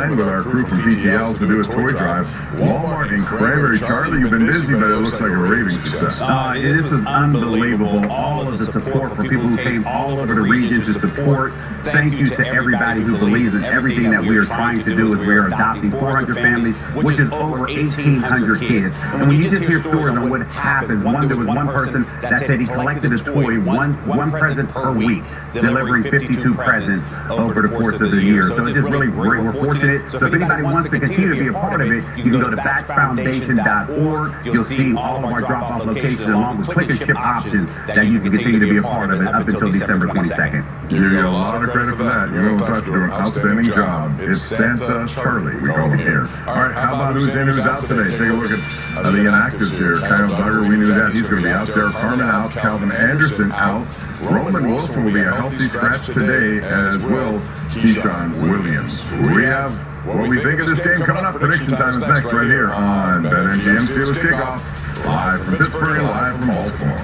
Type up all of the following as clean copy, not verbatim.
And with our crew from PTL to do a toy drive, Walmart and Cranberry. Charlie, you've been busy, but it looks like a raving success. This was unbelievable. All of the support for people who came all over the region to support. Thank you to everybody who believes in everything that we are trying to do as we are adopting 400 families, which is over 1,800 kids. And when you just hear stories on what happens, there was one person that said he collected a toy, one present per week, delivering 52 presents over the course of the year. So it's just really great. We're fortunate. So if anybody wants to continue to be a part of it, you can go to batchfoundation.org. You'll see all of our drop-off locations along with click and ship options that you can continue to be a part of it up until December 22nd. Give you a lot of credit for that. You know, Touch doing an outstanding job. It's Santa Charlie, we call him here. All right, how about who's in, who's out today? Take a look at the inactives here. Kyle Duggar, we knew that. He's going to be out there. Carmen out. Calvin Anderson out. Roman Wilson will be a healthy scratch today, as will Keyshawn Williams. We have what we think of this game coming up. Prediction time is next right here on BetMGM Steelers Kickoff, live from Pittsburgh and live from Baltimore.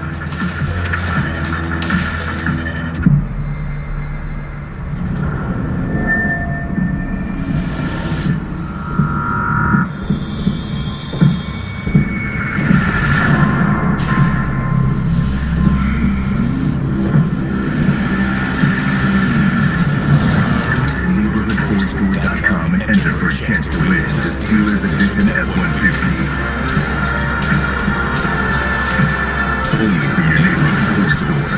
Enter for a chance to win the Steelers Edition F-150. Only for your neighborhood store.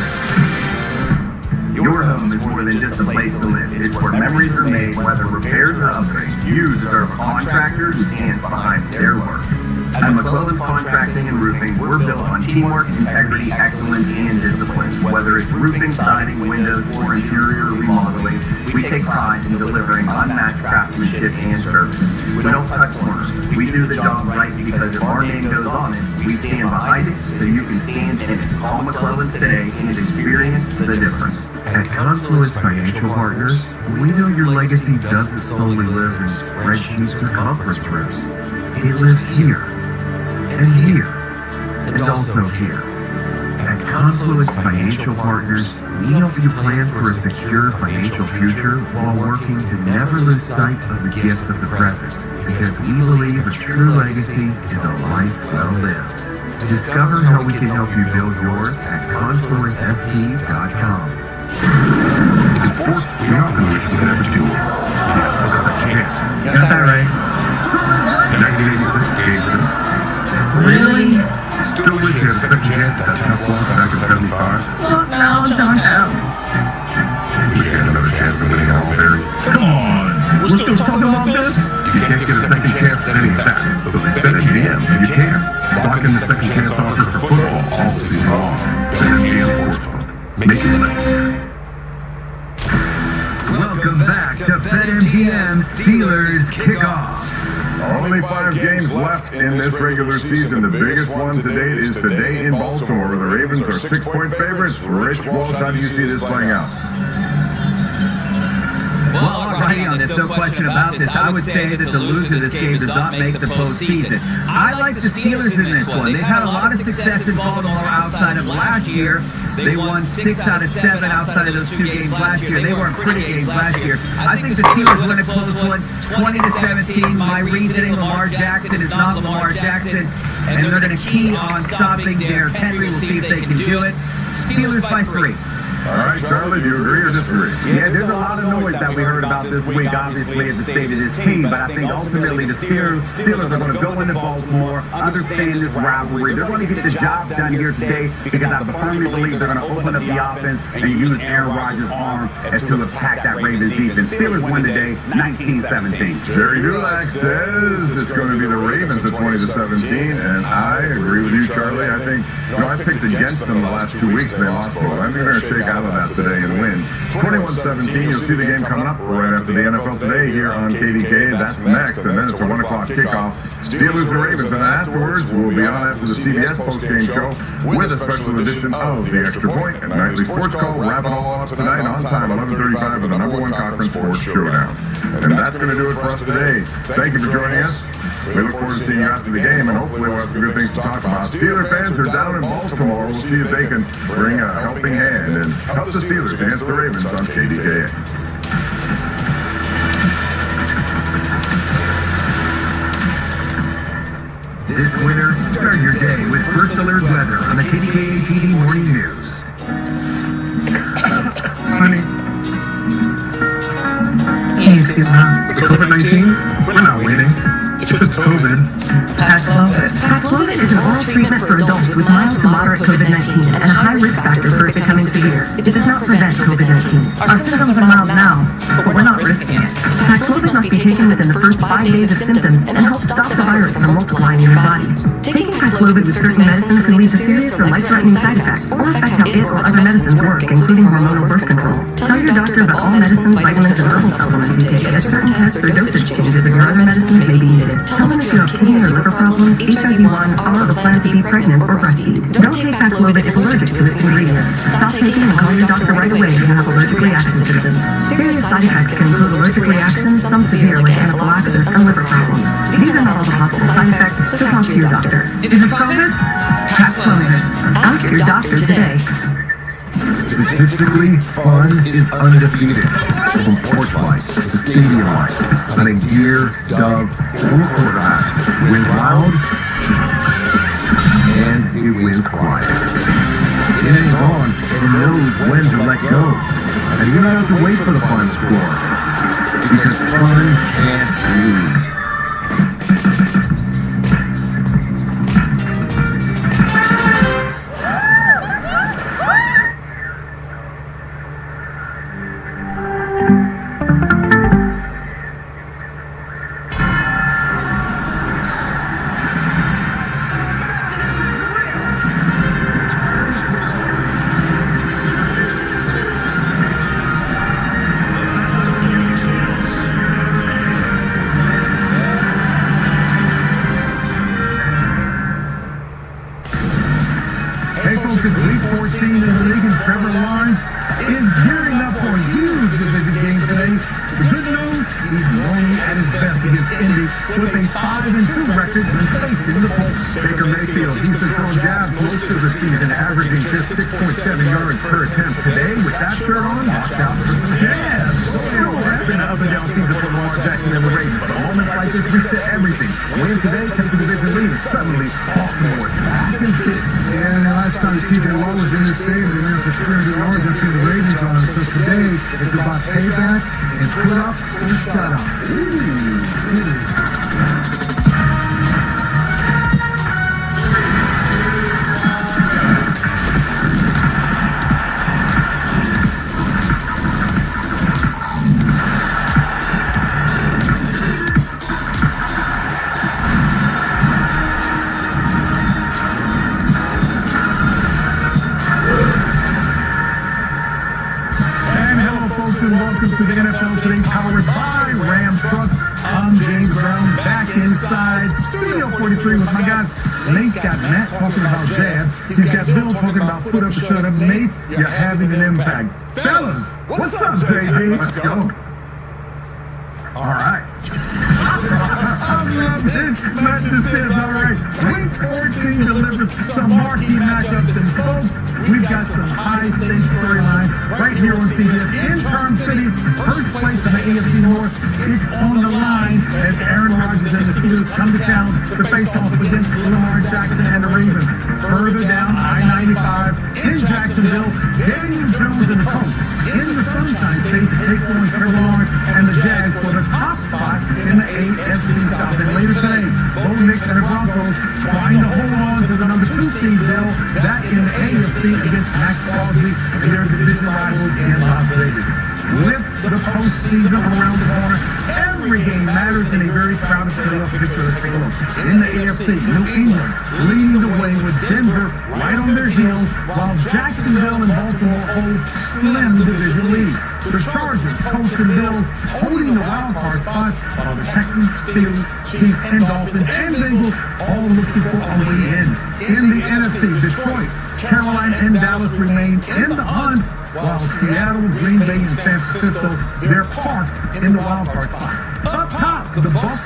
Your home is more than just a place to live. It's where memories are made, whether repairs or upgrades. You deserve a contractor who stands behind their work. At McClellan's Contracting and Roofing, we're built on teamwork, integrity, excellence, and discipline. Whether it's roofing, siding, windows, or interior remodeling, we take pride in delivering unmatched craftsmanship and service. We don't cut corners. We do the job right because if our name goes on it, we stand behind it so you can stand in it. Call McClellan's today and experience the difference. At Confluence Financial Partners, we know your legacy doesn't solely live in spreadsheets or conference rooms. It lives here, and here, and also here. At Confluence Financial Partners, we help you plan for a secure financial future while working to never lose sight of the gifts of the present, because we believe a true legacy is a life well lived. Discover how we can help you build yours at confluencefp.com. In sports, we often wish we could ever do more. You know, a second chance. Got that right. In 1986, Gabe says, Really? still wish you had a second chance at that tough loss back in 75. Look now, John now. Wish you had another chance at winning all Perry. Come on! We're still talking about this? You can't get a second chance at any of that, but with BetMGM, you can. Lock in the second chance offer for football all season long. BetMGM Sportsbook. Make it legendary. Welcome back to BetMGM Steelers Kickoff. Only 5 games left in this regular season. The biggest one to date is today in Baltimore, where the Ravens are 6-point favorites. Rich Walsh, how do you see this playing out? Well, already on this, no question about this. I would say that the loser of this game does not make the postseason. I like the Steelers in this one. They've had a lot of success in Baltimore outside of last year. They won 6 out of 7 outside of those 2 games last year. They weren't pretty games last year. I think the Steelers win a close one, 20-17. My reasoning, Lamar Jackson is not Lamar Jackson, and they're going to key on stopping Derrick Henry. We'll see if they can do it. Steelers by 3. All right, Charlie, do you agree or disagree? Yeah, there's a lot of noise that we heard about this week, obviously, at the state of this team, but I think ultimately the Steelers are going to go into Baltimore, understand this rivalry. They're going to get the job done here today because I firmly believe they're going to open up the offense and use Aaron Rodgers' arm as to attack that Ravens defense. Steelers win today, 19-17. Jerry Dulac says it's going to be the Ravens at 20-17, and I agree with you, Charlie. I think, I picked against them the last 2 weeks, and they lost both. I think they're going to shake out of that today and win. 21-17, you'll see the game coming up right after the NFL Today here on KDK. That's next, and then it's a 1 o'clock kickoff. Steelers and Ravens, and afterwards we'll be on after the CBS postgame show with a special edition of The Extra Point and Nightly Sports Call, wrapping all up tonight on time, 11:35 with the #1 Conference Sports Showdown. And that's going to do it for us today. Thank you for joining us. We look forward to seeing you after the game, and hopefully we'll have some good things to talk about. Steeler fans are down in Baltimore. We'll see if they can bring a helping hand and help the Steelers against the Ravens on KDKA. This winter, start your day with First Alert Weather on the KDKA TV Morning News. Honey, Hey, it's good, Mom. COVID-19? We're not waiting. It's COVID. Paxlovid is an oral treatment for adults with mild to moderate COVID-19 and a high risk factor for it becoming severe. It does not prevent COVID-19. Our symptoms are mild now, but we're not risking it. Paxlovid must be taken within the first 5 days of symptoms and help stop the virus from multiplying in your body. Taking Paxlovid with certain medicines can lead to serious or life-threatening side effects or affect how it or other medicines work, including hormonal birth control. Tell your doctor about all medicines, vitamins, and herbal supplements you take, as certain tests or dosage changes of your other medicines may be needed. Tell them if you have kidney or liver problems, HIV-1, are or plan to be pregnant or breastfeed. Don't take Paxlovid if allergic to its ingredients. Stop taking and call your doctor right away if you have allergic reaction symptoms. Serious side effects can include allergic reactions, some severe like anaphylaxis and liver problems. These are not all the possible side effects, so talk to your doctor. If it's COVID, Paxlovid. Ask your doctor today. Statistically, fun is undefeated. From porch lights to stadium lights, hunting deer, dove, or quarterbass. Wins loud, and it wins quiet. It is on and knows when to let go. And you don't have to wait for the final score. Because fun can't lose. Hey folks, it's week 14 in the league and Trevor Lawrence is gearing up for a huge division game today. The good news, he's only at his best against Indy with a 5-2 record when facing the Colts. Baker Mayfield, Houston throwing jabs most of the season, averaging just 6.7 yards per attempt. Today, with that shirt on, watch out for some jabs. It's been an up and down season for Lamar Jackson and the Ravens, but moments like this reset everything. Win today, take the division lead. Suddenly, Baltimore's back in fifth. Yeah, last time TJ Watt was in this game, they ran for 300 yards after the Ravens on him. So today, it's about payback and put up and shut up. Welcome to the NFL Today, powered by Ram Trucks. I'm James Brown, back inside Studio 43 with my guys. Nate's got Matt talking about jazz. He's got Bill talking about put up and shut up. Nate, you're having an impact. Fellas, what's up, JD? Let's go. All right. Matt just says, all right. Week 14 delivers some marquee matchups, and folks, we've got some high-stakes storylines right here on CBS. In Charm City, first place in the AFC North is on the line as Aaron Rodgers and the Steelers come to town to face off against Lamar Jackson and the Ravens. Further down I-95 in Jacksonville, Daniel Jones and the Colts in the Sunshine State to take on Trevor Lawrence and the Jags for the top spot in the AFC South. And later today, Bo Nix and the Broncos trying to hold on to the number 2 seed, Bill, that in the AFC against Max Crosby and their division rivals in Las Vegas. With the postseason around the corner, every game matters in a very crowded playoff picture. Let's take a look. In the AFC, New England leading the way with Denver right on their heels, while Jacksonville and Baltimore hold slim division leads. The Chargers, Colts, and Bills holding the wild card spots, while the Texans, Steelers, Chiefs, and Dolphins, and Bengals all looking for a way in. In the NFC, Detroit, Carolina, and Dallas remain in the hunt, while Seattle, Green Bay, and San Francisco, they're parked in the wild card spot. Up top, the Bucs,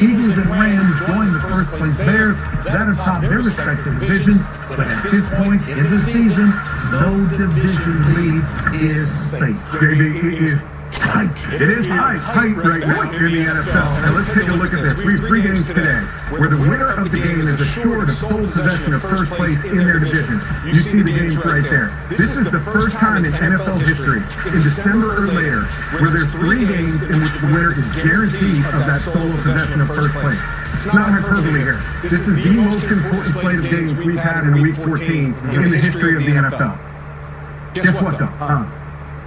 Eagles, and Rams join the first place Bears that atop their respective divisions, but at this point in the season, no division lead is safe. JD, it is tight. It is tight right now in the NFL. And let's take a look at this. We have 3 games today where the winner of the game is assured of sole possession of first place in their division. You see the games right there. This is the first time in NFL history, in December or later, where there's 3 games in which the winner is guaranteed of that sole possession of first place. It's not hyperbole here. This is the most important slate of games we've had in Week 14 in the history of the NFL. Guess what, though?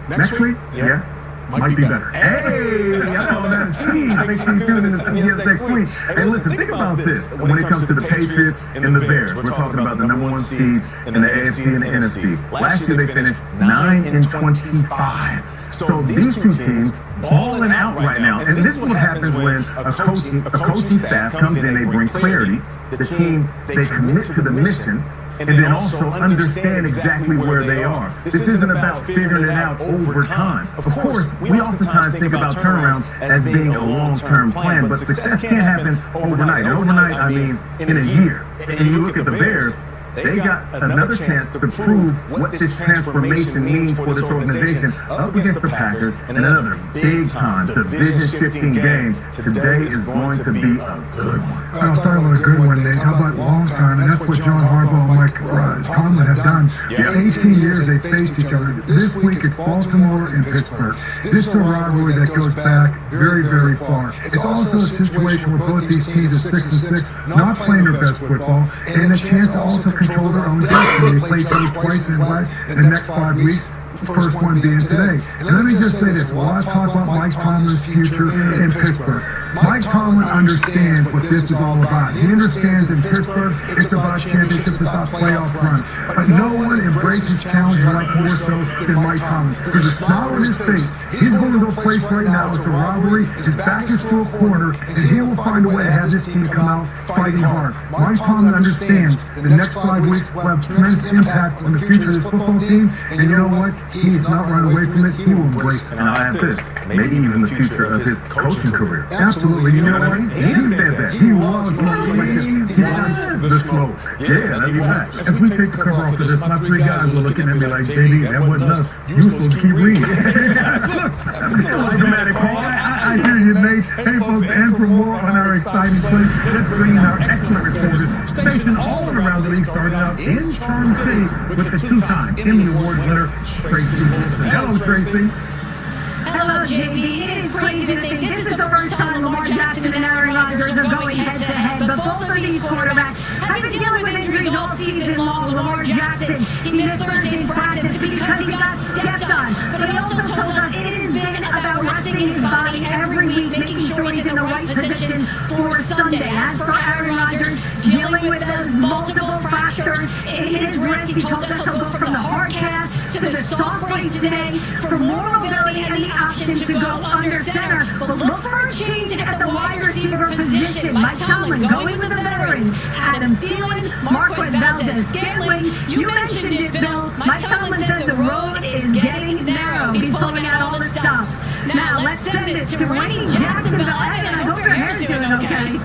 Next week? Yeah. Might be better. Hey, I know that's key. Make sure you tune in to CBS next week. Hey, listen, think about this. When it comes to the Patriots and the Bears, we're talking about the number 1 seeds in the AFC and the NFC. Last year they finished 9-25. So these 2 teams balling out right now. And this is what happens when a coaching staff comes in, they bring clarity. The team, they commit to the mission, and then also understand exactly where they are. This isn't about figuring it out over time. Of course, we oftentimes think about turnarounds as being a long-term plan, but success can't happen overnight. And overnight, I mean in a year. And you look at the Bears, they got another chance to prove what this transformation means for this organization up against the Packers in another big-time division-shifting game. Today is going to be a good one. I'll start with a good one, Nate. How about long time? And that's what John Harbaugh and Mike Tomlin have done. For 18 years, they faced each other. This week, it's Baltimore and Pittsburgh. This is a rivalry that goes back very, very far. It's also a situation where both these teams are 6-6, not playing their best football, and a chance to also control their own destiny. They play each other twice in the next 5 weeks. The first one being today. And let me just say this. A lot of talk about Mike Tomlin's future in Pittsburgh. Mike Tomlin understands what this is all about. He understands in Pittsburgh, it's about championships, it's about playoff runs. But no one embraces challenge like more so than Mike Tomlin. There's a smile on his face. He's going to a place right now. It's a rivalry. His back is to a corner, and he will find a way to have this team come out fighting hard. Mike Tomlin understands the next 5 weeks will have tremendous impact on the future of this football team. And you know what? He is not running away from it. He will embrace it. And I'll add this, maybe even the future of his coaching career. Absolutely. You know what? He says that. He loves the smoke. Yeah, that's right. As we take the cover off of this, my 3 guys were looking at me like, JD, that wasn't us. You were supposed to keep reading. Look, so dramatic, Paul. I hear you, Nate. Hey, folks, and for more on our exciting play, let's bring in our excellent reporters stationed all around the league, starting out in Charm City with the 2-time Emmy Award winner, Tracy Wilson. Hello, Tracy. Hello, JB. It is crazy to think this is the first time Lamar Jackson and Aaron Rodgers are going head-to-head, but both of these quarterbacks have been dealing with injuries all season long. Lamar Jackson, he missed Thursday's practice because he got stepped on, but he also told us it has been about resting his body every week, making sure he's in the right position for Sunday. As for Aaron Rodgers, dealing with those multiple fractures in his wrist, he told us he'll go from the hard cast to the soft brace today for more mobility and the option to go under center. But look for a change at the wide receiver position. Mike Tomlin going with the veterans. Adam Thielen, Marquez Valdez-Scantling. You mentioned it, Bill. Mike Tomlin says the road is getting narrow. He's pulling out all the stops. Now let's send it to rainy Jacksonville. Evan, I hope your hair's doing okay.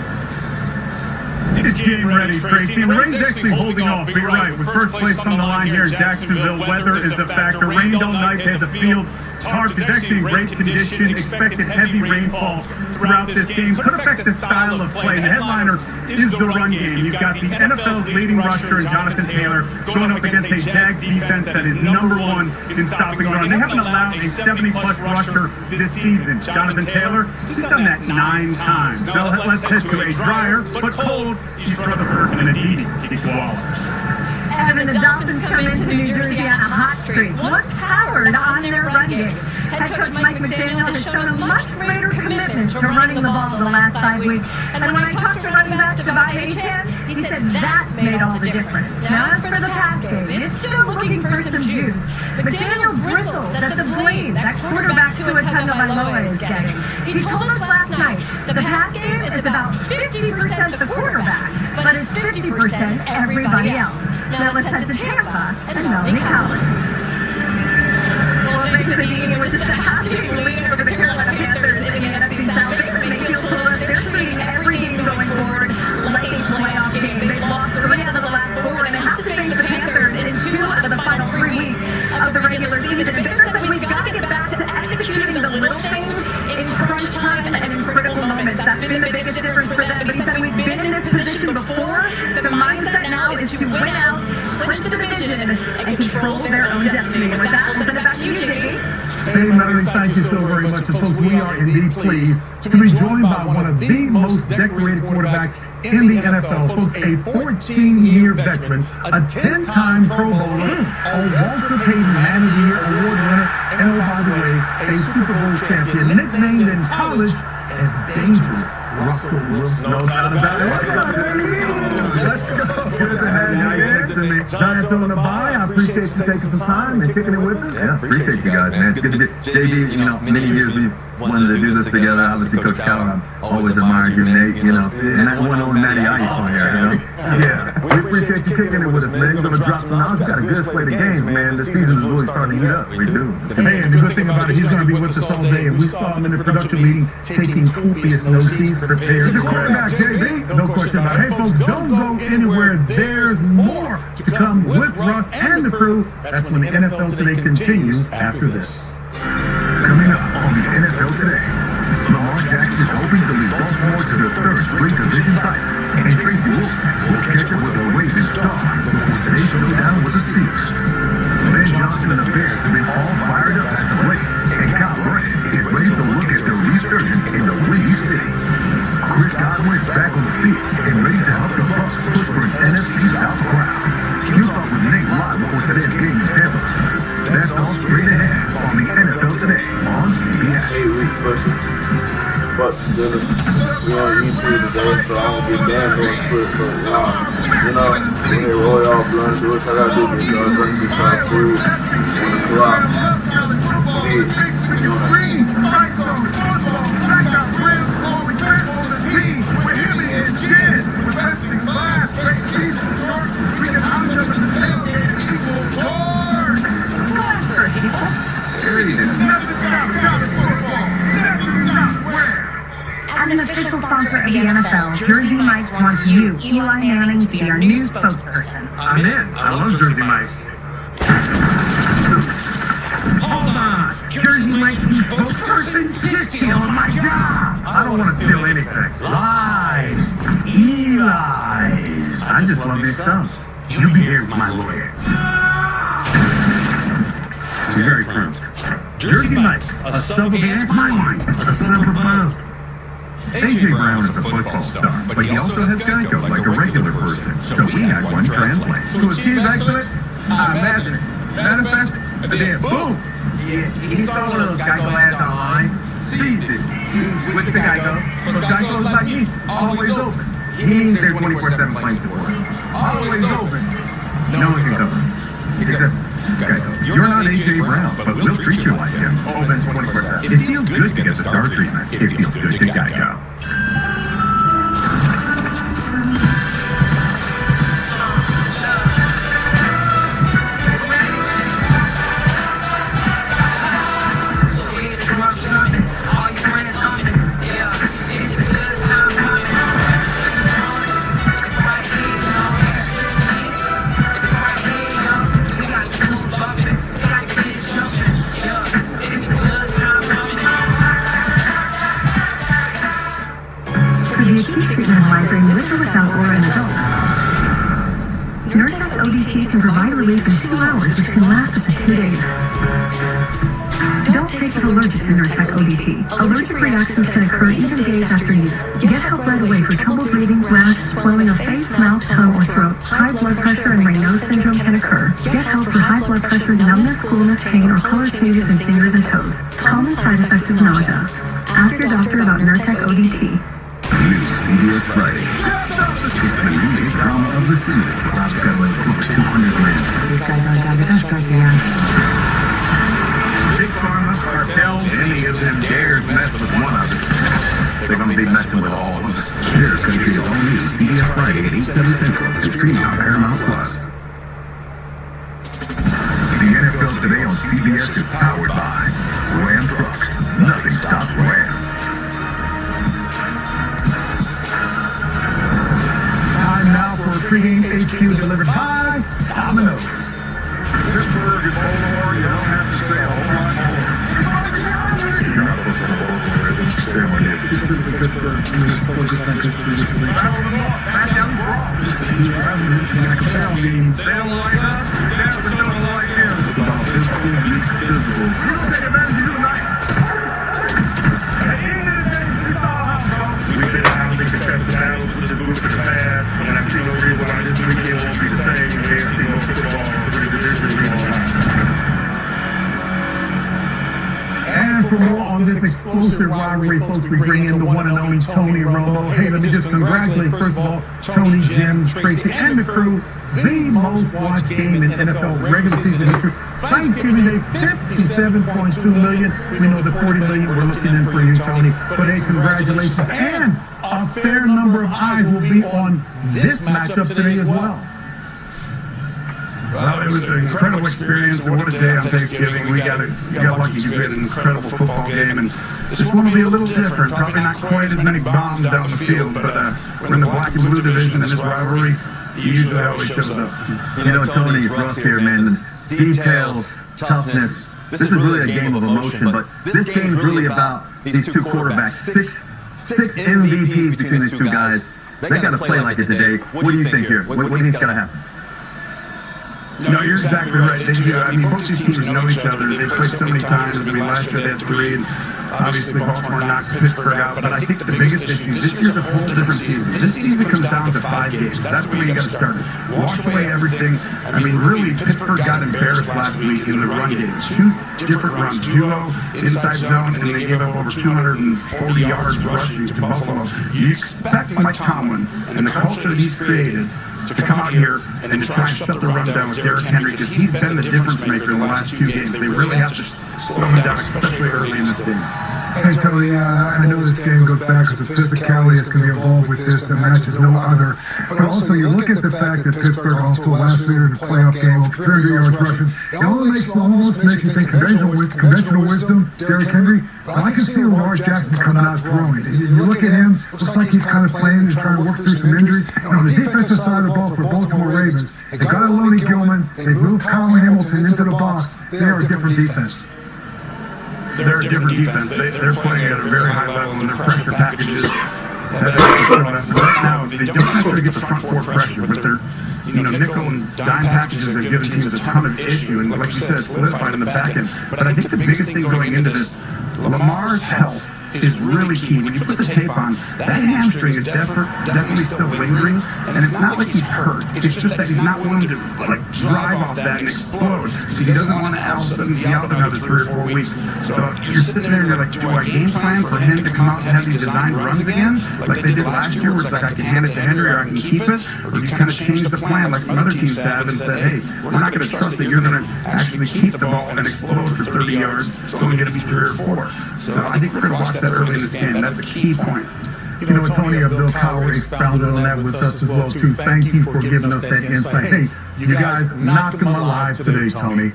It's getting ready, Tracy. And rain's actually holding off, but you're right. With first place on the line here in Jacksonville, weather is a factor. Rained all night, they had the field tarped. It's actually great condition. Expected heavy rainfall throughout this game. Could affect the style of play. The headliner is the run game. You've got the NFL's leading rusher in Jonathan Taylor going up against a Jags defense that is #1 in stopping run. They haven't allowed a 70-plus rusher this season. Jonathan Taylor, he's done that 9 times. So let's head to a drier but cold East Rutherford and Aditi Iguala. Evan, the Dolphins come into New Jersey on a hot streak. Look powered on their run game. Head coach Mike McDaniel has shown a much greater commitment to running the ball the last 5 weeks. And when I talked to running back Devon Achane, he said that's made all the difference. Now as for the pass game, it's still looking for some juice. McDaniel bristles at the blade that quarterback Tua Tagovailoa is getting. He told us last night that the pass game is about 50% the quarterback, but it's 50% everybody else. Now let's head to Tampa and Melanie Collins. Well, it makes it easy. We're just happy we're leaning over the Carolina Panthers in the NFC South. Baker Mayfield told us they're treating every game going forward like a playoff game. They've lost 3 out of the last 4, and they have to face the Panthers in 2 out of the final 3 weeks of the regular season. And Baker said we've got to get back to executing the little things Hey, Melanie, thank you so very much. And folks, we are indeed pleased to be joined by one of the most decorated quarterbacks in the NFL. Folks, a 14-year veteran, a 10-time Pro Bowler, a Walter Payton Man of the Year award winner, and oh, by the way, a Super Bowl champion, nicknamed in college as Dangerous Russell Wilson. No doubt about it. Let's go. Good to have you next to me. Giants on the bye. I appreciate you taking some time and kicking it with us. Yeah, appreciate you guys, man. It's good to be. JD, many years we wanted to do this together. Obviously, Coach Cal, I've always admired you, Nate, and I went on Matty Ice on here, Yeah, we appreciate you kicking it with us, man. You're going to drop some knowledge. You got a good slate of games, man. The season is really starting to heat up. We do. Hey, and the good thing about it, he's going to be with us all day. And we saw him in the production meeting taking copious notes. He's prepared. He's the quarterback, JB. No question about it. Hey, folks, don't go anywhere. There's more to come with Russ and the crew. That's when the NFL Today continues after this. Coming up on the NFL Today, Lamar Jackson is hoping to lead Baltimore to their third straight division title, and Tracy Wolf will catch up with the Ravens star before today's showdown with the Steelers. Ben Johnson and the Bears have been all fired up as of late, and Kyle Bryant is ready to look at their resurgence in the Windy City. Chris Godwin is back on the field and ready to help the Bucs push for an NFC South crown. He'll talk with Nate live before today's game in Tampa. That's all straight ahead on the NFL Today on CBS. Hey, week versus Bucs Steelers. We on YouTube today, so I'm gonna get damn doing quick for y'all. When they roll y'all blunt, do what I gotta do, get y'all drink me some food on the clock. As an official sponsor of the NFL, Jersey Mike's wants you, Eli Manning, to be our new spokesperson. I'm in. I love Jersey Mike's. Hold on. Jersey Mike's new spokesperson? You're stealing my job. I don't want to steal anything. Lies. Eli's. I just love these stumps. You'll be here with my lawyer. You're very prompt. Jersey Mike's, a sub of mine, a sub of both. A.J. Brown is a football star, but he also has Geico like a regular person, so we had one translate. To achieve excellence, I imagine it, manifest it, and then boom! Yeah, he saw one of those Geico ads online, seized it, switched to Geico, Because Geico is like me, always open. he means they're 24/7 claim support. Always open. No one can cover it, except Geico. You're not A.J. Brown, but we'll treat you like him. Open 24/7. It feels good to get the star treatment. It feels good to Geico. For the acute treatment of migraine with or without aura in adults, Nurtec ODT can provide relief in 2 hours, which can last up to 2 days. Don't take it allergic to Nurtec ODT. Allergic reactions can occur even days after use. Get help right away for trouble breathing, rash, swelling of face, mouth, tongue, or throat. High blood pressure and Raynaud's syndrome can occur. Get help for high blood pressure, numbness, coolness, pain, or color changes in fingers and toes. Common side effect is nausea. Ask your doctor about Nurtec ODT. New CBS Friday. It's the new drama of the season. Rob's got like over 200 grand. These guys aren't down to best right here. Big Pharma, cartels, any of them dares mess with one of us, they're going to be messing with all of us. Share Country's all new CBS Friday at 8, 7 Central and streaming on Paramount Plus. The NFL Today on CBS is powered by Ram Trucks. Nothing stops Ram. Time now for a pregame HQ delivered by Domino's. Pittsburgh is Baltimore. You don't have to say a whole lot more. You're not supposed to know Baltimore is stay on it. This is the Pittsburgh. We're focused on Pittsburgh this week. Battle of the North. Back down the Bronx. They don't like us. That's what they don't like him. It's about physical meets physical. You don't take advantage of time for more on this explosive rivalry, folks. We bring in the one and only Tony Romo. Hey, let me just congratulate, first of all, Tony, Jim, Tracy, and the crew. The most watched game in NFL regular season history. Thanksgiving Day, 57.2 million. We know the 40 million we're looking in for you, Tony. But hey, congratulations. And a fair number of eyes will be on this matchup today as well. Well, it was an incredible experience, and what a day on Thanksgiving. We got lucky to get an incredible football game, and this one will be a little different. Probably not quite as many bombs down the field, but we're in the black and blue division, and this rivalry usually always shows up. You know, Tony, Ross here, man. Details, toughness. This is really a game of emotion, but this game is really about these two quarterbacks. Six MVPs between these two guys. They got to play like it today. What do you think here? What do you think's got to happen? No, you're exactly right. They do. I mean, both these teams know each other. They've played so many times. I mean, last year they had 3, and obviously Baltimore knocked Pittsburgh out. But I think the biggest issue, this year's a whole different season. This season comes down to 5 games. That's where you got to start it. Wash away everything. I mean, really, Pittsburgh got embarrassed last week in the run game. 2 different runs, duo, inside zone, and they gave up over 240 yards rushing to Buffalo. You expect Mike Tomlin and the culture that he's created to come out here and to try and shut the run down with Derrick Henry, because he's been the difference maker in the last 2 games. They really have to slow him down, especially early in this game. Hey, Tony, I know this game goes back to the physicality that's going to be involved with this. The match is no other. But also, you look at the fact that Pittsburgh also last year in the playoff game of 300 yards rushing. It almost makes you think conventional wisdom, Derrick Henry. But I can see Lamar Jackson coming out throwing. You look at him, looks like he's kind of playing and trying to work through some injuries. And on the defensive side of the ball for Baltimore Ravens, they got Lonnie Gilman, they moved Kyle Hamilton into the box. They are a different defense. They're a different defense. They're playing at a very high level, and their pressure packages right now, they don't necessarily get the front 4 pressure, but their nickel and dime packages are giving teams a ton of issue, and like you said, solidified in the back end. But I think the biggest thing going into this, Lamar's health is really key. When you put the tape on, that hamstring is definitely still lingering, and it's not like he's hurt. It's just that he's not willing to drive off that and explode. So he doesn't want to be out another 3 or 4 weeks. So you're sitting there and you're like, do I game plan for him to come out and have these designed runs again, like they did last year, where it's like I can hand it to Henry or I can keep it, or you kind of change the plan like some other teams have and say, hey, we're not going to trust that you're going to actually keep the ball and explode for 30 yards. It's only going to be 3 or 4. So I think we're going to watch that early in this game. That's a key point. You know, Tony, Bill Cowher expounded on that with us as well, too. Thank you for giving us that insight. Hey, you guys knocked them alive today, Tony.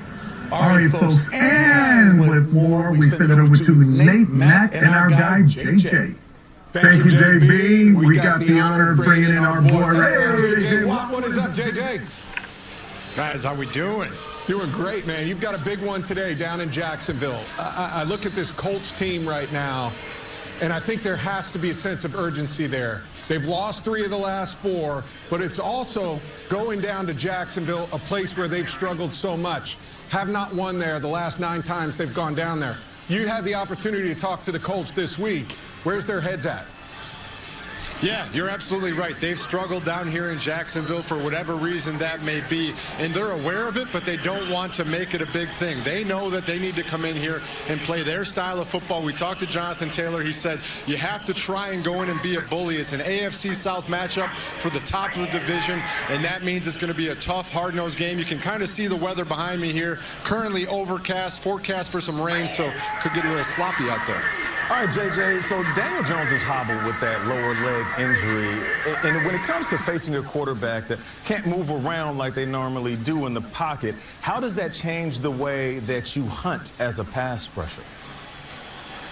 All right, folks, and with more, we send it over to Nate, Matt, and our guy, JJ. Thank you, JB. We got the honor of bringing in our boy right here. JJ, what is up, JJ? Guys, how we doing? Doing great, man. You've got a big one today down in Jacksonville. I look at this Colts team right now, and I think there has to be a sense of urgency there. They've lost 3 of the last 4, but it's also going down to Jacksonville, a place where they've struggled so much. Have not won there the last 9 times they've gone down there. You had the opportunity to talk to the Colts this week. Where's their heads at? Yeah, you're absolutely right. They've struggled down here in Jacksonville for whatever reason that may be, and they're aware of it, but they don't want to make it a big thing. They know that they need to come in here and play their style of football. We talked to Jonathan Taylor. He said, you have to try and go in and be a bully. It's an AFC South matchup for the top of the division, and that means it's going to be a tough, hard-nosed game. You can kind of see the weather behind me here. Currently overcast, forecast for some rain, so could get a little sloppy out there. All right, JJ, so Daniel Jones is hobbled with that lower leg injury. And when it comes to facing a quarterback that can't move around like they normally do in the pocket, how does that change the way that you hunt as a pass rusher?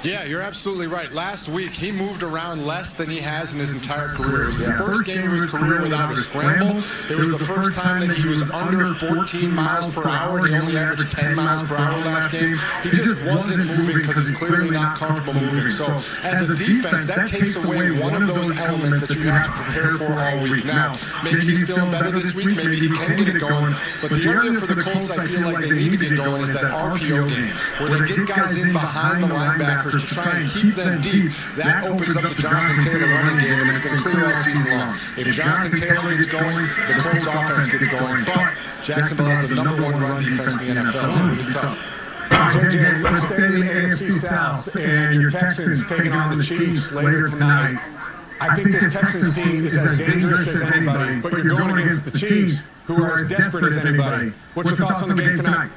Yeah, you're absolutely right. Last week, he moved around less than he has in his entire career. It was his first game of his career without a scramble. It was the first time that he was under 14 miles per hour. He only averaged 10 miles per hour last game. He just wasn't moving because he's clearly not comfortable moving. So as a defense, that takes away one of those elements that you have to prepare for all week. Now, maybe he's feeling better this week. Maybe he can get it going. But the area for the Colts I feel like they need to get going is that RPO game, where they get guys in behind the linebackers to try and keep them deep. That opens up the Jonathan Taylor running game, and it's been clear all season long. If Jonathan Taylor gets going, the Colts offense gets going. But Jacksonville has the #1 run defense in the NFL, so it'll be tough. JJ, let's stay in the AFC South, and your Texans taking on the Chiefs later tonight. I think this Texans team is as dangerous as anybody, but you're going against the Chiefs, who are as desperate as anybody. What's your thoughts on the game tonight?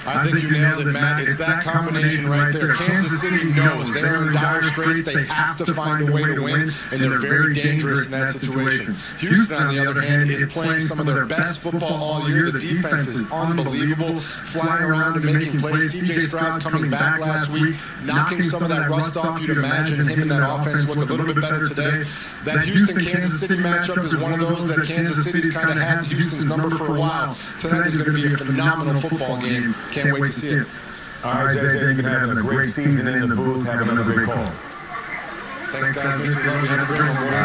I think you nailed it, Matt. It's that combination right there. Kansas City knows they're in dire straits. They have to find a way to win, and they're very dangerous in that situation. Houston, on the other hand, is playing some of their best football all year. The defense is unbelievable, flying around and making plays. C.J. Stroud coming back last week, knocking some of that rust off. You'd imagine him and that offense look a little bit better today. That Houston-Kansas City matchup is one of those that Kansas City's kind of had Houston's number for a while. Tonight is going to be a phenomenal football game. Can't wait to see it. All right, JJ, you've been having a great season in the booth. Have another great call. Thanks, guys. Miss you. Love you. Have a great one, boys.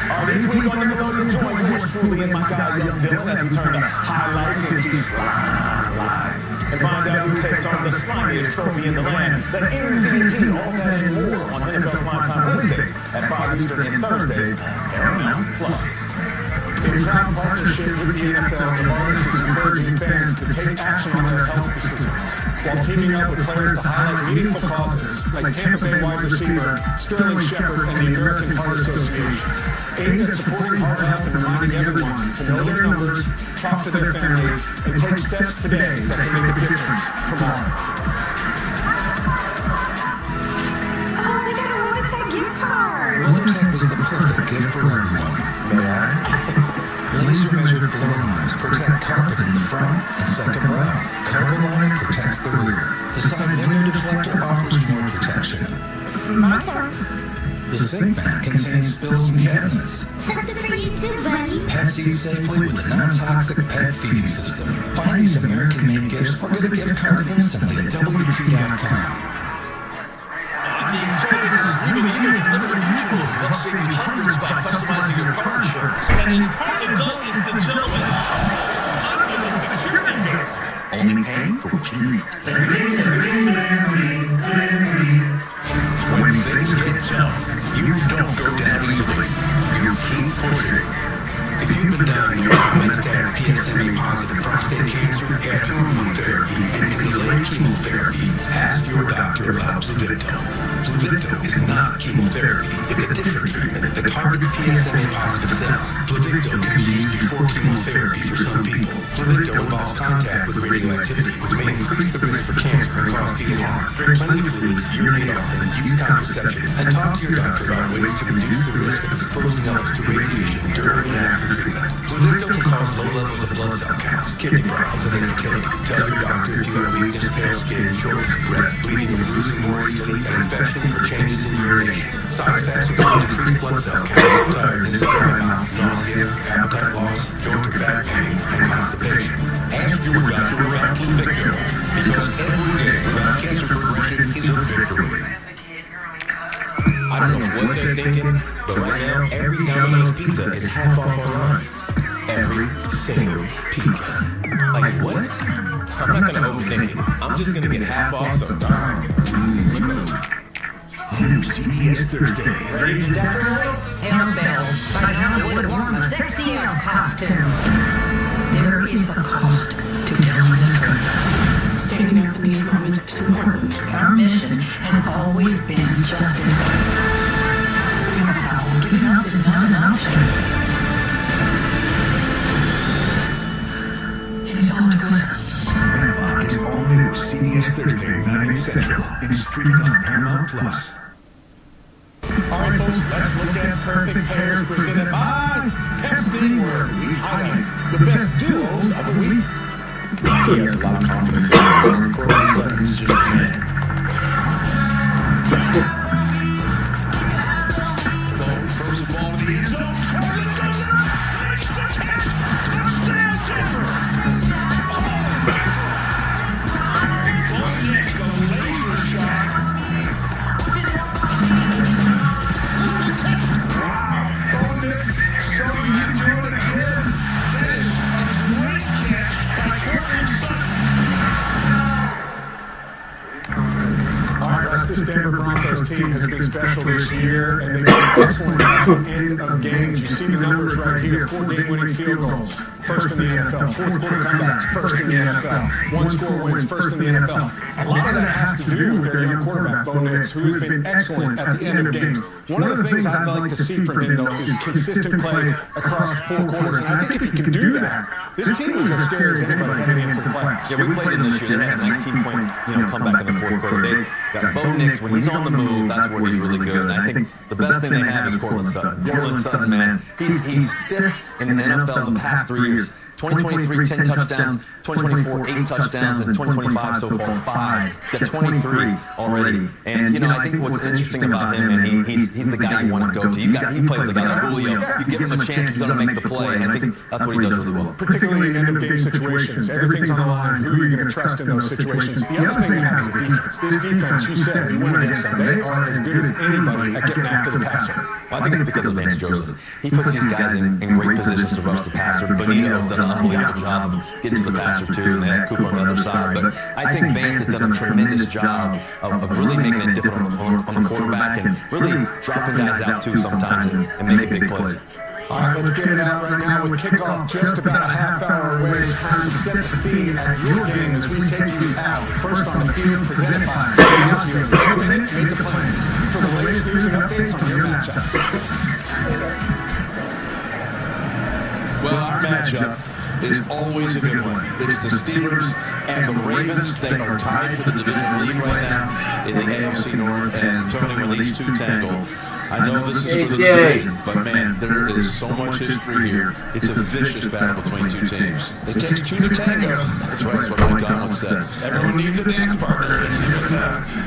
All this week on Nickelodeon, join yours truly and my guy, Young Dylan, as we turn the highlights into slides and find out who takes on the slimiest trophy in the land, the MVP, all that and more on NFL Slime Time Wednesdays at 5 Eastern and Thursdays on Paramount Plus. In proud partnership with the NFL, Novartis is encouraging fans to take action on their health decisions while teaming up with players to highlight meaningful causes like Tampa Bay wide receiver Sterling Shepard and the American Heart Association, aimed at supporting heart health and reminding everyone to know their numbers, talk to their family, and take steps today that can make a difference tomorrow. Oh, we got a WeatherTech gift card! WeatherTech was the perfect gift for everyone. May I? Laser-measured floor lines protect carpet in the front and second row. Cargo line protects the rear. The side window deflector offers more protection. My turn. The sink mat contains spills and cabinets. Something for you too, buddy. Pets eat safely with a non-toxic pet feeding system. Find these American-made gifts or get a gift card instantly at WT.com. Saving hundreds by customizing your car insurance. And his partner goal is to jump under the security gate. Only paying for what you need. When things get tough, you don't go down easily. You keep pushing. If you've been diagnosed with metastatic PSMA-positive prostate cancer, get hormone therapy, and can delay chemotherapy, ask your doctor about Pluvicto. Pluvicto is not chemotherapy. It's a different treatment that targets PSMA-positive cells. Pluvicto can be used before chemotherapy for some people. Pluvicto involves contact with radioactivity, which may increase the risk for cancer and cause fetal harm. Drink plenty of fluids, urinate often, use contraception, and talk to your doctor about ways to reduce the risk of exposing others to radiation during and after treatment. Pluvicto can cause low levels of blood cell counts, kidney problems, and infertility. Tell your doctor if you have weakness, pale skin, shortness of breath, bleeding or bruising more easily, an infection, or changes in urination. Side effects include decreased blood cell counts, tiredness, dry mouth, nausea, appetite loss, joint or back pain, and constipation. Ask your doctor about Pluvicto, because every day without cancer progression is a victory. I don't know what they're thinking, but right now, every Domino's pizza is half off online. Every single pizza. Like what? I'm not gonna overthink it. I'm just gonna get half off sometime. New CBS Thursday. Ready to decorate? Hells bells. By now you would have worn a sexy elf costume. There is a cost to telling the truth. Standing up in these moments is important. Our mission has always been justice. Giving up is not an option. He's on to us. Matlock is all new CBS Thursday, 9 8 Central, and streaming on Paramount Plus. All right, folks, let's look at Perfect Pairs presented by Pepsi, where we highlight the best duos of the week. He has a lot of confidence in him. He's just a man. First of all, to the end zone. Corbin goes it up. Makes the catch. Touchdown, Denver. One next, a laser shot. Wow. Next, so you do it again. That is a great catch by Corbin Sutton. this Denver Broncos team has been special this year, and they've been excellent at the end of games. You see the numbers right here: 4 game-winning field goals, first in the NFL; 4th quarter comebacks, first in the NFL; 1-score wins, first in the NFL. A lot of that has to do with their young quarterback, Bo Nix, who has been excellent at the end of games. One of the things I'd like to see from him, though, is consistent play across 4 quarters. And I think if he can do that, this team is as scary as anybody heading into the playoffs. Yeah, we played them this year. They had a 19-point, comeback in the 4th quarter. They got Bo Nix. When he's on the move, that's where he's really good. And I think the best thing they have is Cortland Sutton. Cortland Sutton, man, he's 5th in the NFL the past 3 years. 2023, 10 touchdowns, 2024, 8 touchdowns, and 2025 so far, 5. He's got 23 already. And, I think what's interesting about him, and he's the guy you want to go to. He played with a guy like Julio. You give him a chance, he's going to make the play. And I think that's what he does really well. Particularly in end-of-game situations. Everything's on the line. Who are you going to trust in those situations? The other thing they have is defense. This defense, you said, we went against them. They are as good as anybody at getting after the passer. Well, I think it's because of Vance Joseph. He puts these guys in great positions to rush the passer. Benito's done an unbelievable job of getting to the passer, too, and they had Cooper on the other side. But I think Vance has done a tremendous job of really making it different on the quarterback and really dropping guys out, too, sometimes and making big plays. All right, let's get it out right now with kickoff just about a half hour away. It's time to set the scene at your game as we take you out. First on the field, presented by AZZZ. Every minute, make the plan. For the latest news and updates on your matchup. Well, our matchup is always a good one. It's the Steelers and the Ravens. They are tied for the division lead right now in the AFC North. And Tony, when these two tangle, I know this is for the division, but man, there is so much history here. It's a vicious battle between two teams. It takes 2 to tango. That's right, that's what Mike Tomlin said. Everyone needs a dance partner. And even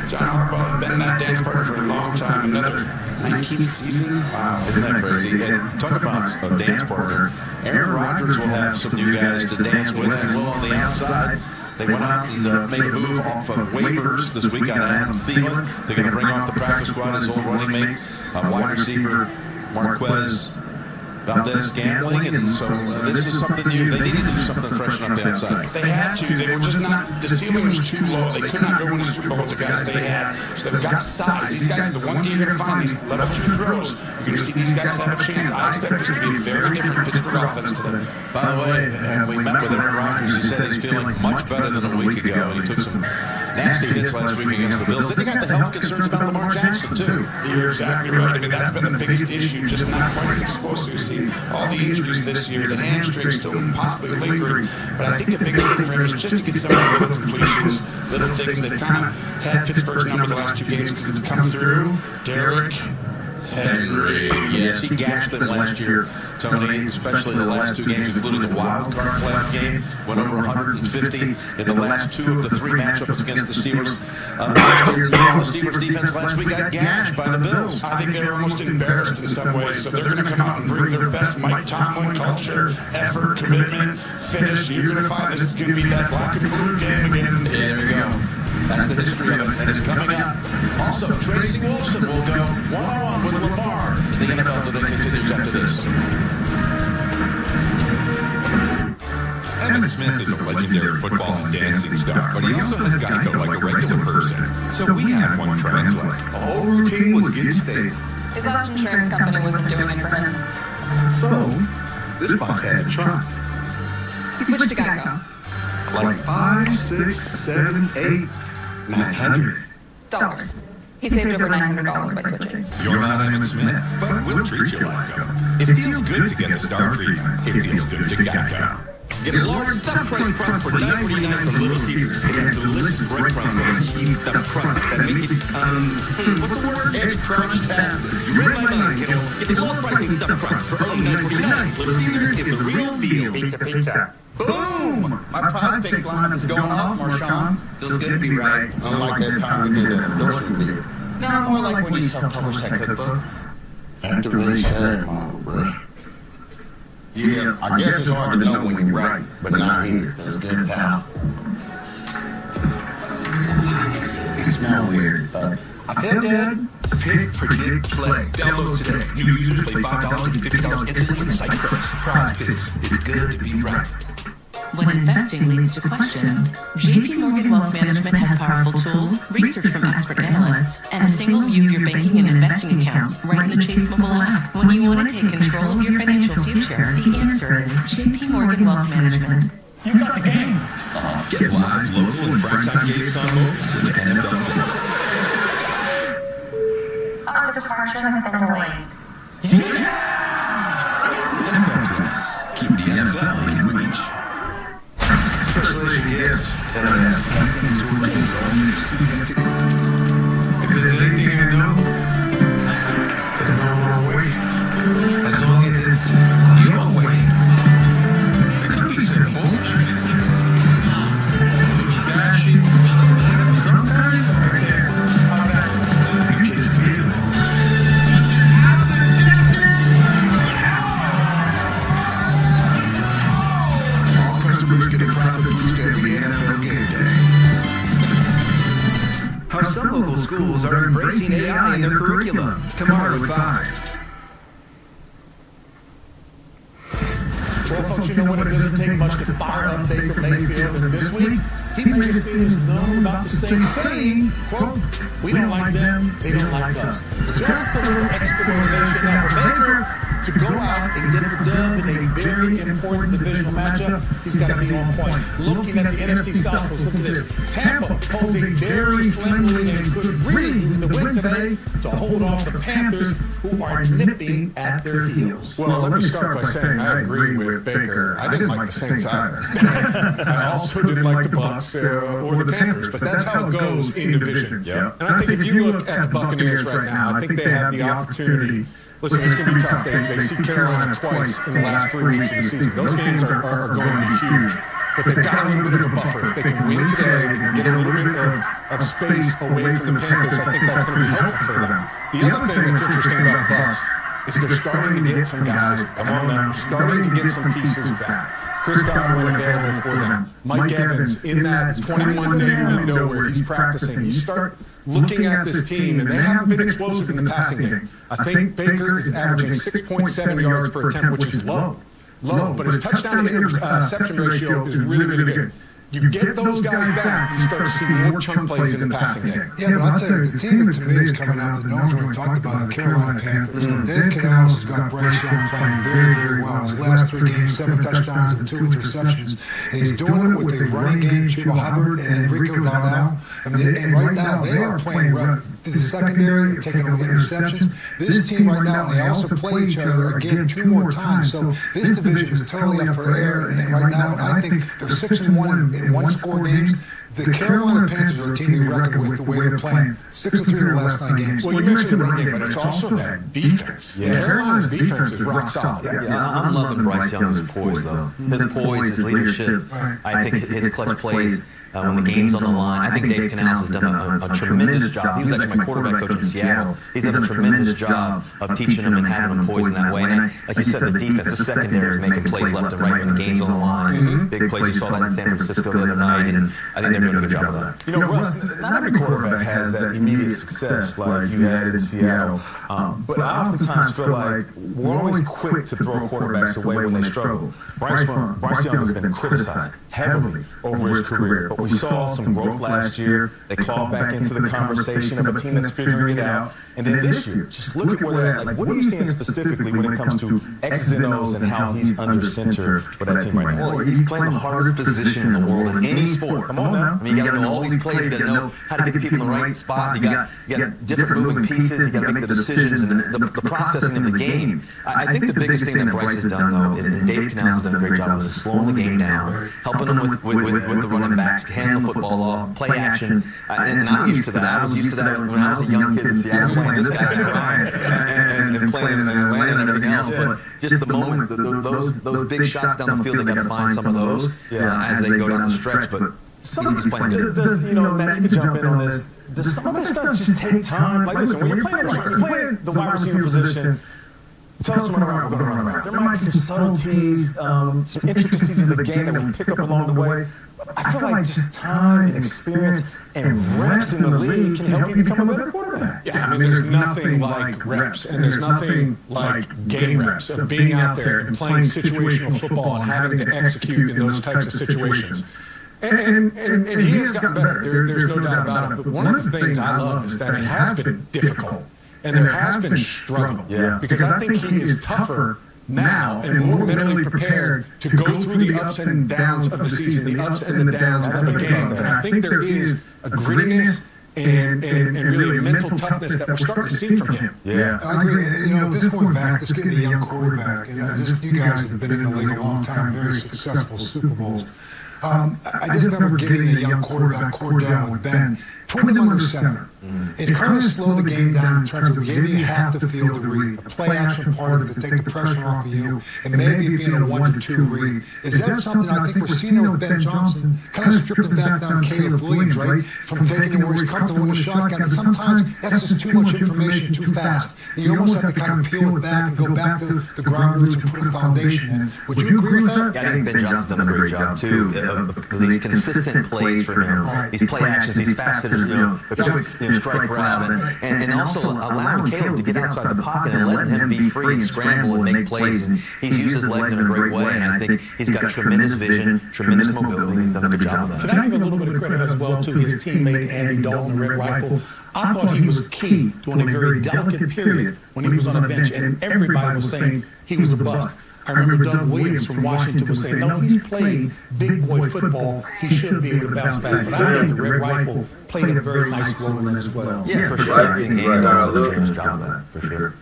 John Harbaugh had been that dance partner for a long time. Another 19th season. Wow, isn't that crazy? And talk about a dance partner. Aaron Rodgers will have some new guys to dance with, and will on the outside. They went out and made a move off of waivers this week out of Adam Thielen. They're going to bring off the practice squad his old running mate, wide receiver Marquez Valdez-Scantling, and so this is something new. They needed to do something to freshen up the outside. They had to. They were just not, the ceiling was too low. They could not go in the Super Bowl with the guys they had. So they've got size. These guys, the one thing you're going to find, these let up 2 throws, you're going to see these guys have a chance. I expect this to be a very different Pittsburgh offense today. By the way, we met with Aaron Rodgers. He said he's feeling much better than a week ago. He took some nasty hits last week against the Bills. Then you got the health concerns about Lamar Jackson, too. You're exactly right. I mean, that's been the biggest issue, just not quite as explosive. We've seen all the injuries this year, the hamstring still possibly lingering. But I think the biggest thing for him is just to get some of the little completions, little things. They've kind of had Pittsburgh's number the last 2 games because it's come through. Derrick Henry. Yes, he gashed them last year, Tony, especially the last 2 games, including the wild card playoff game. Went over 150 in the last 2 of the 3 matchups against the Steelers. The Steelers defense last week got gashed by the Bills. I think they're almost embarrassed in some ways, so they're going to come out and bring their best Mike Tomlin culture, effort, commitment, finish. You're going to find this is going to be that black and blue game again. Yeah, there you go. That's the history of it, and it's coming up. Also, Tracy Wolfson will go one-on-one with Lamar to the NFL today continues after this. Emmitt Smith is a legendary football and dancing star, but he also has Geico like a regular person. So we had one translate. The whole routine was getting stable. His last insurance company wasn't doing it for him. So, this boss had to try. He switched to Geico. Like 5, 6, 7, 8, $900. He saved over $900 by switching. You're not Emmitt Smith, but we'll treat you like him. It feels good to get the star treatment. It feels good to Geico. Get a large stuffed crust crust for $9.49 from Little Caesars. It has delicious breadcrumbs and cheese stuffed crust that make it, what's the word? Edge crunch-tastic. You read my mind, kiddo. Get the lowest pricing stuffed crust for only $9.49. Little Caesars is the real deal. Pizza. Boom! My prospects lineup is going off, Marshawn. Feels good to be right. Unlike that time we did that endorsement deal. No, more like when you self-published that cookbook. Activation model, bro. Yeah, I guess it's hard to know when you're right, but not here. Feels good, pal. They smell weird, but I feel good. Pick, predict, play. Download today. New users pay $5 and $50 instantly in site credits. Prize Picks. It's good to be right. When investing leads to questions, JP Morgan Wealth Management has powerful tools, research from expert analysts, loans right in the Chase mobile app. When you want to take control of your financial future, the answer is JP Morgan Wealth Management. You got the game. Get live, local, and primetime games on mobile with NFL Plus. Our departure has been delayed. NFL Plus. Keep the NFL in reach. Special edition gifts. If there's anything I know, there's no wrong way. As long as it's your way. It could be simple. Flashy. Sometimes, you just feel it. All customers get a profit boost every NFL game day. How some local schools are embracing AI in their curriculum. Tomorrow at 5. Well, folks, you know what? It doesn't take much to fire up Baker Mayfield. And this week, he made his feelings known about the Saints, saying, quote, "We don't like them, they don't like us." Just a little explanation now for Baker to go out and get the dub in a very important divisional matchup. He's got to be on point. Looking at the NFC South, look at this. Tampa posing very slimly and could really use the win today to hold off the Panthers, who are nipping at their heels. Well, let me start by saying I agree with Baker. I didn't like the Saints either. I also didn't like the Bucs or the Panthers, but that's how it goes in division. Yeah. And I think if you look at the Buccaneers right now, I think they have the opportunity. Listen, it's going to be tough. They see Carolina twice in the last 3 weeks of the season. Those games are going to be huge. But they've got a little bit of a buffer. If they can win today, they can get a little bit of space away from the Panthers. I think that's going to be helpful for them. The other thing that's interesting about the Bucs is they're starting to get some guys, come on now, starting to get some pieces back. Chris Godwin available for them. Mike Evans in that 21-day window where he's practicing. You start looking at this team, and they haven't been explosive in the passing game. I think Baker is averaging 6.7 yards per attempt, which is low, but his touchdown to interception ratio is really, really good. You get those guys back, you start to see more chunk plays in the passing game. Yeah, but I'll tell you, the team that to me is coming out that no one's really talked about, the Carolina Panthers. Dave Canales has got Bryce Young playing very, very well. His last 3 games, 7 touchdowns and 2 interceptions. And he's doing it with a running game, Chuba Hubbard and Enrico Dowdell. And right now, they are playing to the secondary, taking over interceptions. This team right now, they also play each other again 2 more times. So this division is totally up for air. And right now, and I think they're 6-1 in one-score games. The Carolina Panthers are a team to reckon with the way they're playing. 6-3 in the last 9 games. Well, you mentioned the run game, but it's also that defense. Yeah. Carolina's defense is rock solid. I'm loving Bryce Young's poise, though. His poise, his leadership. I think his clutch plays when the game's on the line. I think Dave Canales has done a tremendous job. He was actually my quarterback coach in Seattle. He's done a tremendous job of teaching him and having him poised in that way. And like you said, the defense, the secondary is making plays left and right when the game's on the line. Big plays. You saw that in San Francisco the other night, and I think they're doing a good job of that. You know, Russ, not every quarterback has that immediate success like you had in Seattle. But I oftentimes feel like we're always quick to throw quarterbacks away when they struggle. Bryce Young has been criticized heavily over his career, but we saw some growth last year. They clawed back into the conversation of a team that's figuring it out. And then this year, just look at where they're at. Like, what are you seeing specifically when it comes to X's and O's and how he's under center for that team right now? Well, he's playing the hardest position in the world in any sport. Come on now. I mean, you got to know all these plays. You got to know how to get the people in the right spot. You got different moving pieces. You got to make the decisions and the processing of the game. I think the biggest thing that Bryce has done, though, and Dave Canales has done a great job, is slowing the game down, helping them with the running backs, handle the football off, play action. And I'm used to that. I was used to that when I was a young kid in Seattle, playing this guy and playing in Atlanta and everything else. But just the moments, those big shots down the field, they got to find some of those as they go down the stretch. But some of these playing good. Does, you know, Matt, you can jump in on this. Does some of this stuff just take time? Like, listen, when you're playing the wide receiver position, tell us when we're going to run around. There might be some subtleties, some intricacies of the game that we pick up along the way. I feel like just time and experience and reps in the league can help you become a better quarterback. Yeah, I mean, there's nothing like reps, and there's nothing like game reps of being out there and playing situational football and having to execute in those types of situations. And he has gotten better. There's no doubt about it. But one of the things I love is that it has been difficult. and there has been struggle. Because I think he is tougher now and more mentally prepared to go through the ups and downs of the season, the ups and the downs of a game. And I think there is a grittiness and really a mental toughness that we're starting to see from him. Yeah, I agree. You know, just going back, just getting a young quarterback, and just you guys have been in the league a long time, very successful Super Bowls. I just remember getting a young quarterback, Cordell with Ben, putting him under center. It kind of slowed the game down in terms of giving you half the field to read, a play action part of it to take the pressure off of you, and maybe being a 1 to 2 read. Is that something I think we're seeing with Ben Johnson, kind of stripping back down Caleb Williams, right, from taking it where he's comfortable in the shotgun, and sometimes that's just too much information too fast. And you almost have to kind of peel it back and go back to the ground roots and put a foundation in. Would you agree with that? Yeah, I think Ben Johnson's done a great job, too. These consistent plays for him, these play actions, these fast hitters, the quick strike route, and also allowing Caleb to get outside the pocket and letting him be free and scramble and make plays. And he's used his legs in a great way, and I think he's got tremendous vision, tremendous mobility, and he's done a good job of that. Can I give a little bit of credit as well to his teammate Andy Dalton, the Red Rifle? I thought he was key during a very delicate period when he was on the bench, and everybody was saying he was a bust. I remember Doug Williams from Washington was saying, no, he's played big boy football. He should be able to bounce back. But I think the Red Rifle played a very nice role in that as well. Yeah, for sure. I think Andy Dalton's done a tremendous job of that, for sure.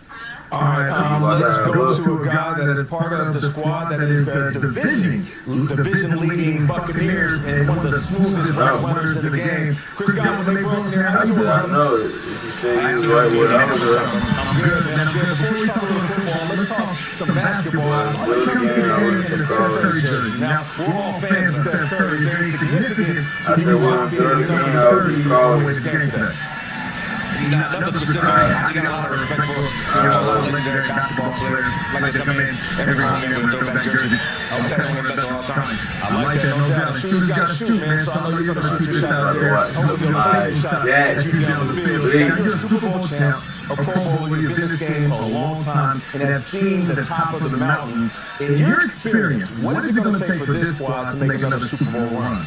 All right, let's go to a guy that is part of the squad that is the division-leading Buccaneers and one of the smoothest route runners in the game. Chris Godwin, Nate Burleson here. How you doing? I know. If you say he's right with I'm good. I'm good, man. I'm good. Before we talk a little football, let's talk some basketball. When it comes to the game and the Steph Curry jersey. Now, we're all fans of Steph Curry. Is there any significance to you being number 30 all the way to the game today? Nothing specific. I just got a lot of respect for a lot of legendary basketball players. Like they come in every home game with a throwback jersey. I was telling them that all the time. I like that, no doubt. Shooters got to shoot, man, so I know you're going to shoot your shot out there. Hopefully you'll take some shots as you down the field. You're a Super Bowl champ, a Pro Bowler. You've been in this game a long time and have seen the top of the mountain. In your experience, what is it going to take for this squad to make another Super Bowl run?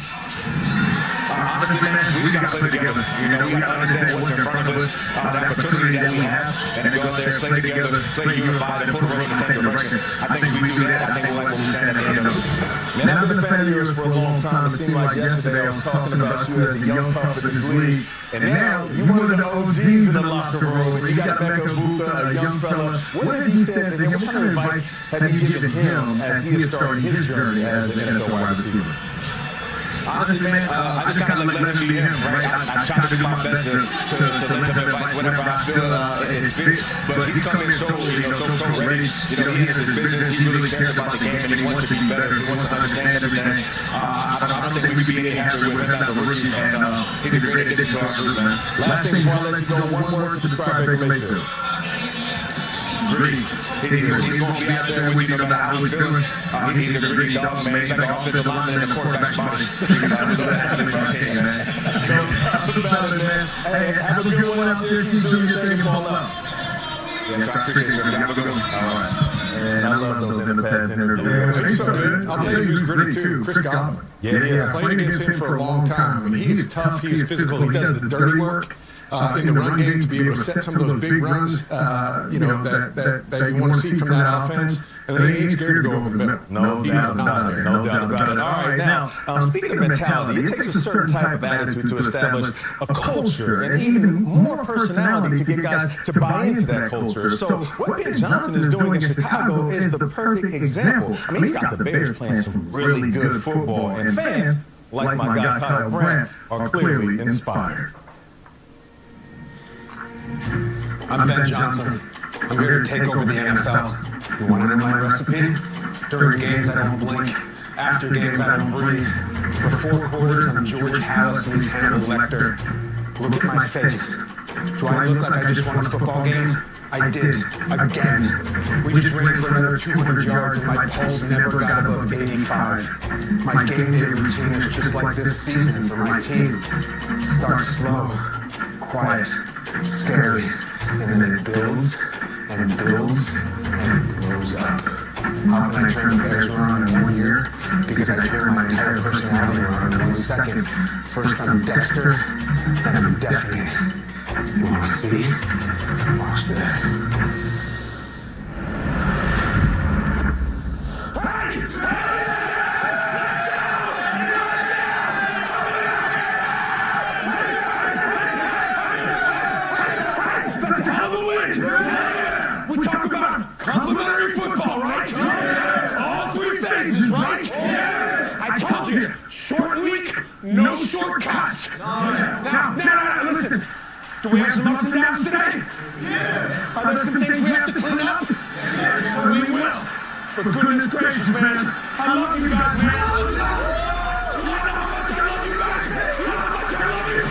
Honestly, man, we got to play together. You know, we got to understand what's in front of us, the opportunity that we have, and to go out there, play together, play unified, and put a road in the same direction. I think if we do that, I think we'll like what we stand at the end of it. Man, I've been a fan of yours for a long time. It seemed like yesterday I was talking about you as a young pup of this league, and now you're one of the OGs in the locker room, and you got Mecca Buka, a young fella. What have you said to him? What kind of advice have you given him as he is starting his journey as an NFL wide receiver? Honestly, man, I just kind of let him be him, right? I try to do my best to let him advice whenever I feel it's fit. But he's coming so ready. You know, he has his business. He really cares about the game, and he wants to be better. He wants to understand everything. I don't think we could be any happier with him as a rookie, and he's a great addition to our group, man. Last thing before I let you go, one word to describe Baker Mayfield. Greedy. He's going to be out there with you no matter how he's feeling. He's a greedy dog, man. He's like an offensive lineman in a quarterback's body. Hey, have a good one out there. Keep doing your thing and ball out. Yes, I appreciate it. Have a good one. All right. And I love those in-the-pads interviews. So good. I'll tell you who's gritty too, Chris Godwin. Yeah. Played against him for a long time. I mean, he's tough, he's physical, he does the dirty work. In the run game to be able to set some of those big runs, that you want to see from that offense, and then he ain't scared to go over the middle. No doubt about it. All right, now, speaking of mentality, it takes a certain type of attitude to establish a culture and even more personality to get guys to buy into that culture. So what Ben Johnson is doing in Chicago is the perfect example. I mean, he's got the Bears playing some really good football, and fans, like my guy Kyle Brandt, are clearly inspired. I'm Ben Johnson. I'm here to take over the NFL. You want to know my recipe? During games, I don't blink. After games, I don't breathe. For 4 quarters, I'm George Halas and he's Hannibal Lecter. Look at my face. Do I look like I just won a football game? I did. Again. We just ran for another 200 yards and my pulse never got above 85. My game day routine is just like this season for my team. It starts slow, quiet, scary, and then it builds and builds and blows up. How can I turn the Bears around in 1 year? Because I turn my entire personality around in 1 second. First I'm Dexter, then I'm deafening. Want to see? Watch this. That's a hell of a win! We talk about complimentary football, right? All three phases, right? I told you, short week, no shortcuts. Now, listen. Do we have some ups and downs today? Are there some things we have to clean up? We will. For goodness gracious, man. I love you guys, man. You know how much I love you guys. You know how much I love you.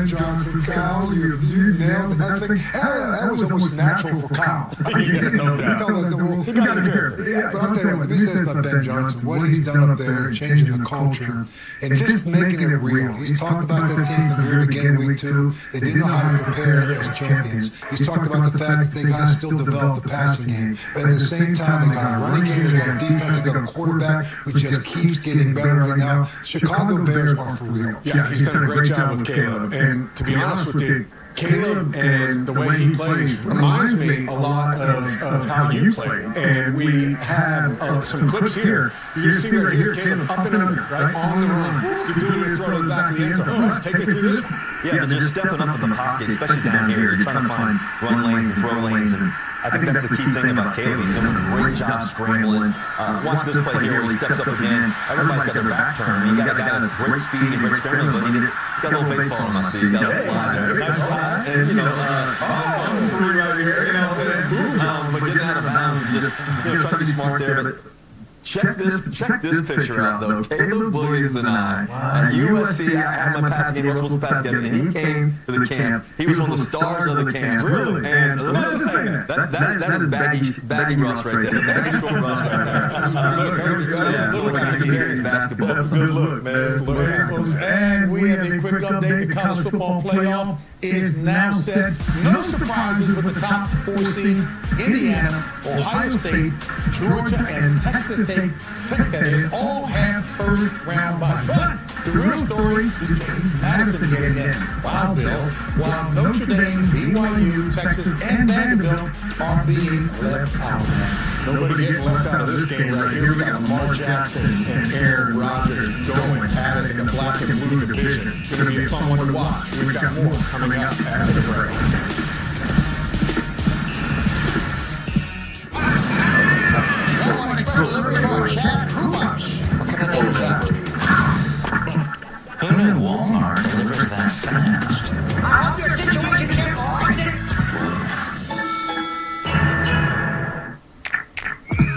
Johnson, Kyle, you nailed that thing. That was almost natural for Kyle. No doubt. He got to be careful. Yeah, but I'll tell you what, let me say this about Ben Johnson, what he's done up there, changing the culture, and just making it real. He's talked about that team from the very beginning of week 2. They didn't know how to prepare as champions. He's talked about the fact that they got to still develop the passing game, but at the same time, they got a running game, they got a defense, they got a quarterback who just keeps getting better right now. Chicago Bears are for real. Yeah, he's done a great job with Caleb. And to be honest with you, Caleb and the way he plays reminds me a lot of how you play. And we have some clips here. You can see right here, Caleb up and under, right, on the run. You do it, throw it back in the end zone. Russ, take me through this one. Yeah, but just stepping up in the pocket, especially down here, you're trying to find run lanes and throw lanes. And I think that's the key thing about Caleb. He's doing a great job scrambling. Watch this play here where he steps up again. Everybody's got their back turned. You got a guy that's great speed and great scrambling, but he got a little baseball in my seat. You got a little fly there. Nice fly. And, you know, three right here, you know what I'm saying? But getting out of bounds, just, trying to be smart there. But check this picture out, though. Caleb Williams and I at USC. I had my passing game, Russell was passing game, and he came to the camp. He was one of the stars of the camp. Really? And that is baggy Russ right there. Baggy short Russ right there. Look like 19 years basketball. That's a good look, man. And we have a quick update. The college football playoff is now set. No surprises with the top 4 seeds: Indiana, Ohio State, Georgia, and Texas Tech. That is, all have first round byes. But the real story is James Madison getting in. Wildville, while Notre Dame, BYU, Texas, and Vanderbilt are being left out. Nobody getting left out of this game right here. We got Lamar Jackson and Aaron Rodgers going at it in the black and blue division. It's going to be a fun one to watch. We've got more coming up after the break. Who knew Walmart delivers that fast? I hope your situation gets altered.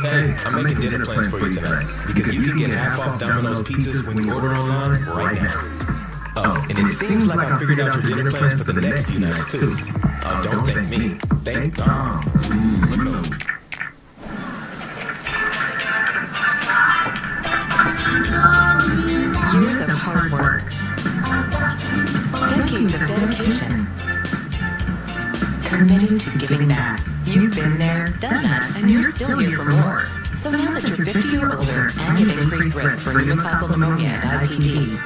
Hey, I'm making dinner plans for you tonight because you can get half off Domino's pizzas when you order online right now. Oh, and it seems like I figured out your dinner plans for the next few nights too. Oh, don't thank me. Thank Dom. Years of hard work. Decades of dedication. Committed to giving back. You've been there, done that, and you're still here for more. So now that you're 50 or older and you've increased risk for pneumococcal pneumonia and IPD,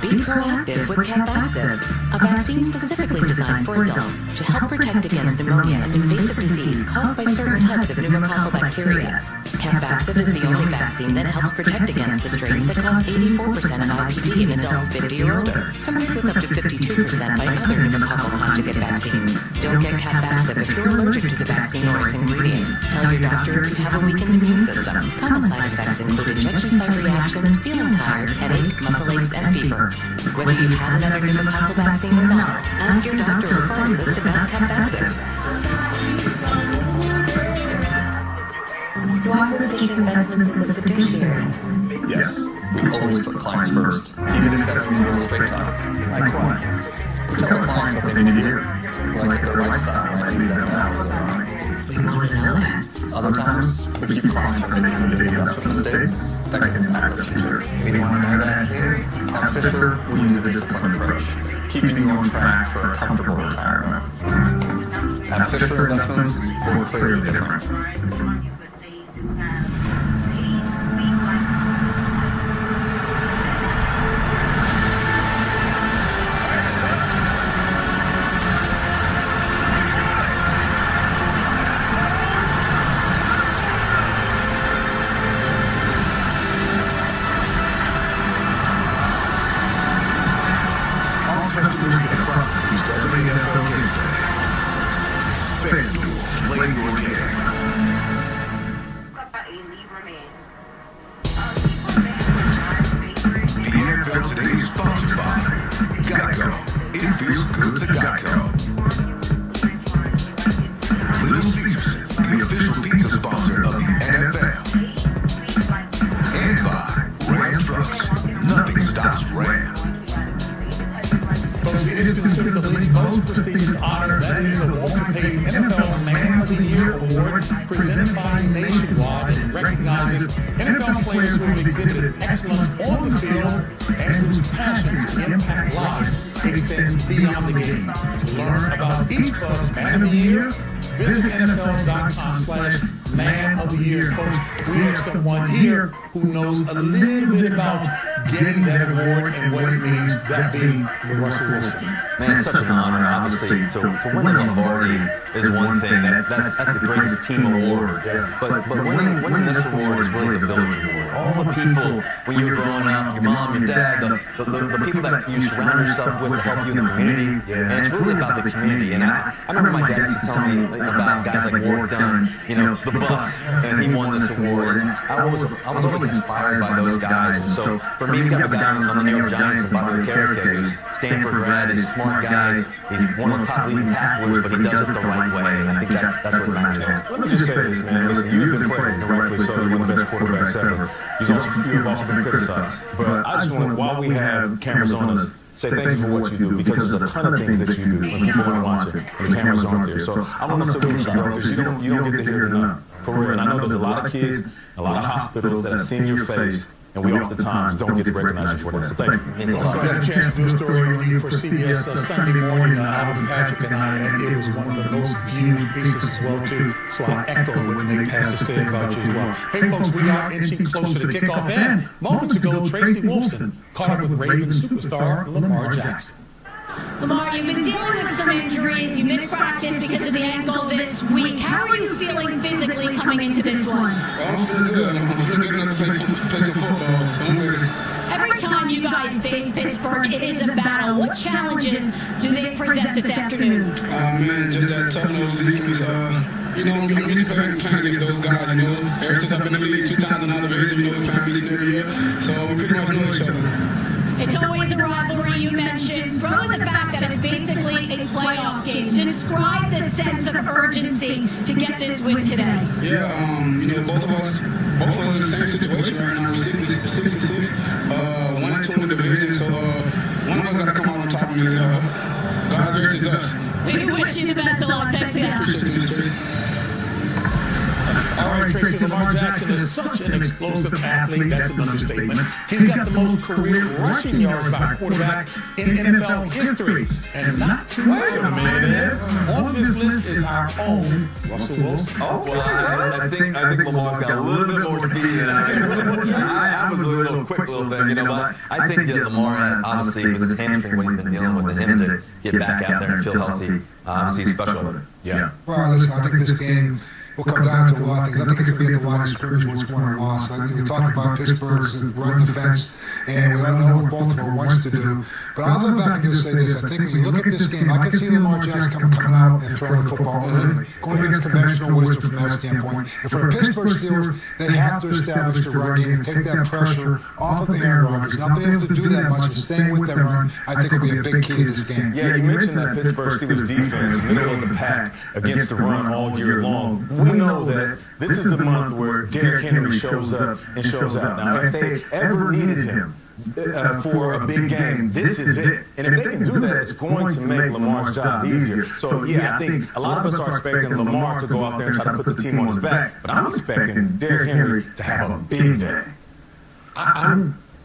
be proactive with AZZZ, a vaccine specifically designed for adults to help protect against pneumonia and invasive disease caused by certain types of pneumococcal bacteria. AZZZ is the only vaccine that helps protect against the strains that cause 84% of IPD in adults 50 or older, compared with up to 52% by other pneumococcal conjugate vaccines. Don't get AZZZ if you're allergic to the vaccine or its ingredients. Tell your doctor if you have a weakened immune system. Common side effects include injection site reactions, feeling tired, headache, muscle aches, and fever. Whether you've had another pneumococcal vaccine or not, ask your doctor or pharmacist about AZZZ. So offer efficient investments in the fiduciary. Yes. We always put clients first, even if that means a little straight talk. Like what? We tell our clients what they need to hear. Like if their lifestyle might lead them out with their money. We want to know that. Other times, we keep clients from making big investment mistakes that can impact their future. We want to know that too. At Fisher, we use a disciplined approach, keeping you on track for a comfortable retirement. At Fisher Investments, we're clearly different. Customers get a front piece to every NFL game day. FanDuel, play your game. The NFL Today is sponsored by Geico. It feels good to Geico. Little Caesars, the official pizza sponsor of the NFL. And by Ram Trucks. Nothing stops Ram. Folks, it is considered the league's most prestigious honor. That is the Walter Payton NFL Man of the Year Award, presented by Nationwide, and recognizes NFL players who have exhibited excellence on the field and whose passion to impact lives extends beyond the game. To learn about each club's Man of the Year, visit NFL.com/Man of the Year. Folks, we have someone here who knows a little bit about getting that award and what it means, that being Russell Wilson. Man, it's such an honor, obviously, to win the Lombardi is one thing. That's the greatest team award. But winning this award is really the village award. All the people, when you were growing up, your mom, your dad, the people that you surround yourself with to help you in the community, and it's really about the community. And I remember my dad used to tell me about guys like Warwick Dunn, the Bucks, and he won this award. And I was always inspired by those guys. And so for me, we got a guy on the New York Giants, Bobby McCarrick, who's Stanford grad, he's a smart guy, he's one of the top leading tacklers, but he does it the right way, and I think that's what matters. Let me just say this, man. Listen, you've been praised, and rightfully so. You're one of the best quarterbacks ever. You've also been criticized. But I just want to, while we have cameras on us, say thank you for what you do, because there's a ton of things that you do, and people want to watch it, and the cameras aren't there. So I want us to reach out, because you don't get to hear it enough. For real. And I know there's a lot of kids, a lot of hospitals that have seen your face, and we oftentimes don't get to recognize you for that. So thank you. Also, I got a chance to do a story on you for CBS Sunday morning, Alvin Patrick and I, and it was one of the most viewed pieces as well, too. So I echo what Nate has to say about you as well. Hey, folks, we are inching closer to kickoff, and moments ago, Tracy Wolfson caught up with Ravens superstar Lamar Jackson. Lamar, you've been dealing with some injuries. You missed practice because of the ankle this week. How are you feeling physically coming into this one? I'm feeling good. I'm feeling good enough to play some football, so I'm ready. Every time you guys face Pittsburgh, it is a battle. What challenges do they present this afternoon? Man, just that tough-nosed defense. I'm used to playing against those guys, Ever since I've been in the league 2 times in our division, we're playing each and every year. So we pretty much know each other. It's always a rivalry, you mentioned. Throw in the fact that it's basically a playoff game. Describe the sense of urgency to get this win today. Yeah, both of us in the same situation right now. We're 6-6, 1-2 in the division. So one of us got to come out on top of this. God's grace is us. We wish you the best of luck. Thanks again. Appreciate you, Ms. Tracy. All right, Tracy, Lamar Jackson is such an explosive athlete. That's an understatement. He's got the most career rushing yards by a quarterback in NFL history. And not to wait a minute. On this list is our own Russell Wilson. Oh, well, I think Lamar's got a little bit more speed than I do. I was a little quick little thing, but I think that Lamar, obviously, with his hamstring, what he's been dealing with, and him to get back out there and feel healthy, obviously he's special. Yeah. Well, listen, I think this game will come down to a lot of things. I think it's going to be at the line of scrimmage when it's won or lost. We talk about Pittsburgh's run defense, and we all know what Baltimore wants to do. But I'll go back and just say this. I think when you look at this game, I can see Lamar Jackson coming out and throwing the football early, going against conventional wisdom from that standpoint. And for the Pittsburgh Steelers, they have to establish the run game and take that pressure off of Aaron Rodgers. Not being able to do that much and staying with that run, I think will be a big key to this game. Yeah, you mentioned that Pittsburgh Steelers defense, middle of the pack against the run all year long. We know that this is the month where Derrick Henry shows up and shows out. Now, if they ever needed him for a big game, this is it. And if they can do that, it's going to make Lamar's job easier. So, yeah, I think a lot of us are expecting Lamar to go out there and try to put the team on his back, but I'm expecting Derrick Henry to have a big day.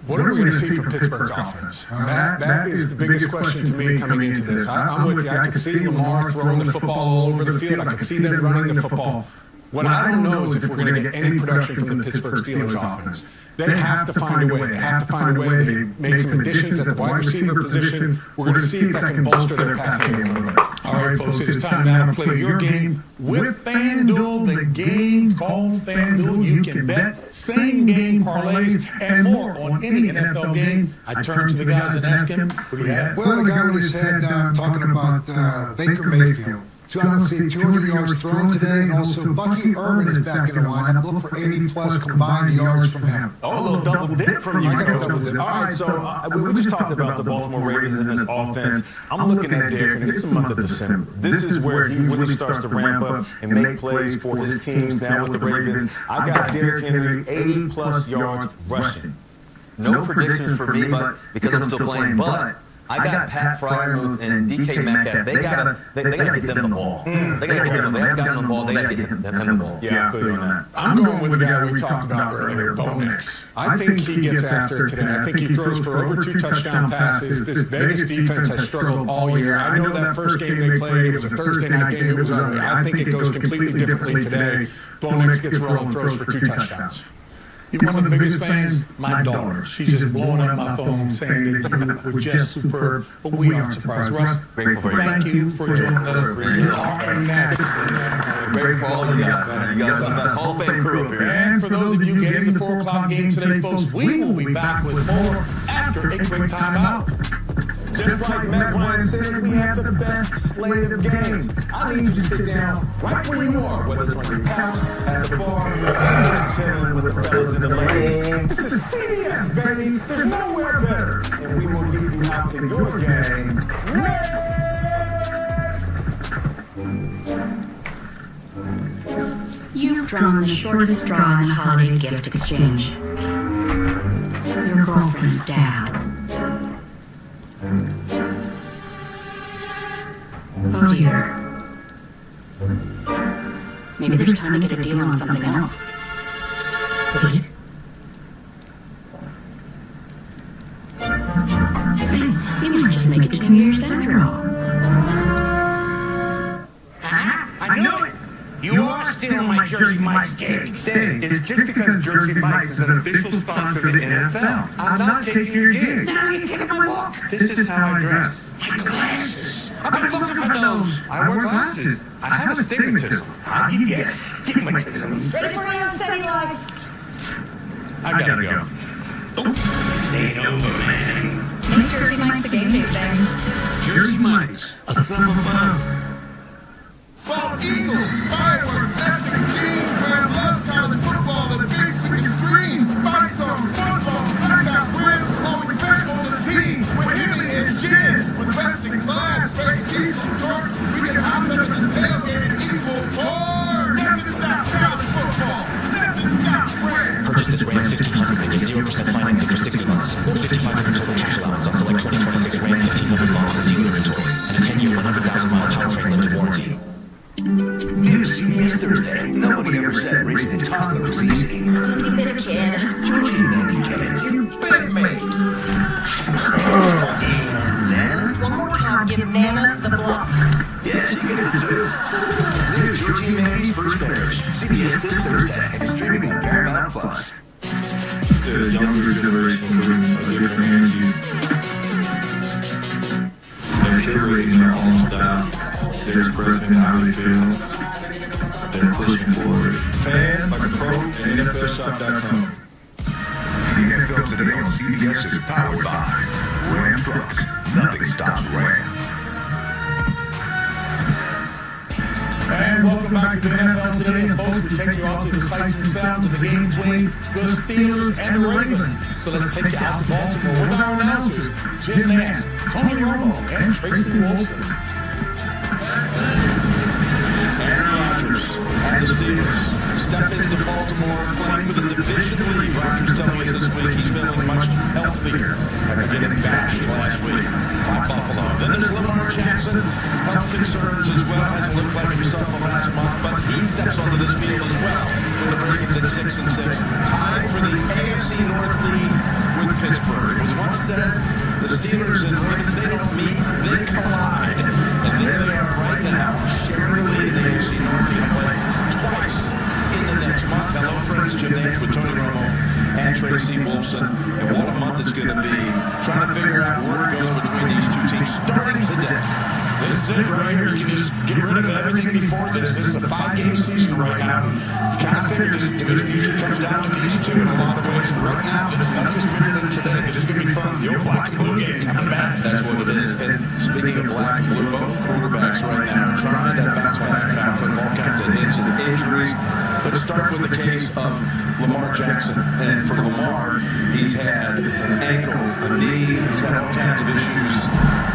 What are we going to see from Pittsburgh's offense? That is the biggest question to me coming into this. I'm with you. I could see Lamar throwing the football all over the field. I could see them running the football. What I don't know is if we're going to get any production from the Pittsburgh Steelers offense. They have to find a way. They have to find a way. They made some additions at the wide receiver position. We're going to see if that can bolster their passing game a little bit. All right, folks, it is time now to play your game with FanDuel, the game called FanDuel. You can bet same game parlays and more on any NFL game. I turn to the guys and ask him, what do you have? Well, the guy with his head down talking about Baker Mayfield. 200 yards thrown today, and also Bucky Irvin is back in the lineup. Look for 80-plus combined yards from him. Oh, a little double dip from you. All right, so we just talked about the Baltimore Ravens in this offense. I'm looking at Derrick Henry. It's the month of December. This is where he really starts to ramp up and make plays for his teams now with the Ravens. I got Derrick Henry 80-plus yards rushing. No predictions for me, but because I'm still playing, but I got Pat Freiermuth and DK Metcalf. They gotta get them the ball. They gotta get them. They haven't gotten the ball. They gotta get them the ball. Yeah, I'm going with the guy we talked about earlier, Bo Nix. I think he gets after it today. I think he throws for over 2 touchdown passes. This Vegas defense has struggled all year. I know that first game they played, it was a Thursday night game. It was ugly. I think it goes completely differently today. Bo Nix gets rolling, throws for 2 touchdowns. You're one of the biggest fans? My daughter. She's just blowing up my phone saying that you were just superb, but we aren't surprised. Russ, thank you for joining us. You are a magnificent. Great for all of you guys, man. You got the best Hall of Fame crew up here. And for those of you getting the 4 o'clock game today, folks, we will be back with more after a quick timeout. Just like Matt Ryan said, we have the best slate of games. I need you to sit down right where you are, whether it's on your couch, at the bar, or just chilling with the fellas in the lane. This is CBS, baby. There's nowhere better. And we will get you out to your game next. You've drawn the shortest straw in the holiday gift exchange. Your girlfriend's dad. Oh dear. Maybe there's time to get a deal on something else. Wait. You might just make it to New Year's after all. I know it. You are stealing my Jersey Mike's cake. Danny, it's just because Jersey Mike's is an official sponsor of the NFL. I'm not taking your gig. Now you take a look. This is how I dress. My glasses. I've been looking for those. I wear glasses. I have astigmatism. I'll give you astigmatism. Ready for round 7 live. I gotta go. This ain't over, man. Make Jersey Mike's a game day thing. Jersey Mike's, a sum above. Bald Eagle, fireworks, that's the team, man. Loves college football, the big freaking screen. Body songs, football, blackout wins, always back on the team. With Henry and Jen, with best in class, best diesel, George, we can hop up at the tailgate and equal par. Nothing stops college football. Nothing stops wins. Purchase this Ram 1500 and get 0% financing for 60 months. Or $5,500 total cash allowance on select 2026 Ram 1500 models in dealer inventory. And a 10-year, 100,000-mile powertrain limited warranty. New CBS Thursday. Nobody ever said raising a toddler was easy. Sissy bit of kid. Georgie and Nanny get it. You bit me. And Nana? One more time, give Nana the block. Yeah, she gets it too. This is Georgie and Nanny's First Marriage. CBS this Thursday. And streaming on Paramount Plus. The younger generation brings a different energy. They're curating their own style. They're expressing how they feel. They're pushing forward. Fan like a pro at NFLshop.com. The NFL Today on CBS is powered by Ram Trucks. nothing stops Ram. And welcome back to the NFL Today. And folks, we take you out to the sights and sounds of the game between the Steelers and the Ravens. So let's take you out to Baltimore with our announcers, Jim Nance, Tony Romo, and Tracy Wolfson. Aaron Rodgers and the Steelers step into Baltimore playing for the division lead. Rodgers telling us this week he's feeling much healthier after getting bashed last week by Buffalo. Then there's Lamar Jackson, health concerns as well. Hasn't looked like himself the last month, but he steps onto this field as well with the Ravens at 6-6, tied for the AFC North lead with Pittsburgh. It was once said the Steelers and Ravens, they don't meet, they collide. And there they are right now, sharing the lead in the AFC North. Going to play twice in the next month. Hello, friends. Jim Nance with Tony Romo and Tracy Wolfson. And what a month it's going to be. Trying to figure out where it goes between these two teams starting today. This is it right here. You can just get rid of everything before this. This is a 5-game season right now. You kind of figure this division usually comes down to these two in a lot of ways. And right now, nothing's bigger than today. This is going to be fun. The old black and blue game coming back. That's what it is. And speaking of black and blue, both quarterbacks right now trying that bounce back after all kinds of hits and injuries. Let's start with the case of Lamar Jackson. And for Lamar, he's had an ankle, a knee, he's had all kinds of issues.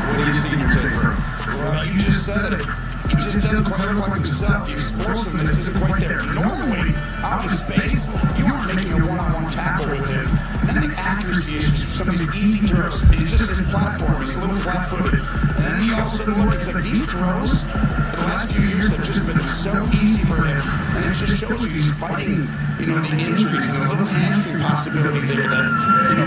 What do you see in your tape for him? Well, you just said it. He just doesn't quite look like himself. The explosiveness isn't quite there. Normally, out in space, you aren't making a one-on-one tackle with him. And the accuracy is just some of these easy throws. It's just his platform. He's a little flat-footed. And then you all of a sudden look, it's like these throws for the last few years have just been so easy for him. And it just shows you he's fighting, the injuries and a little hamstring possibility there that,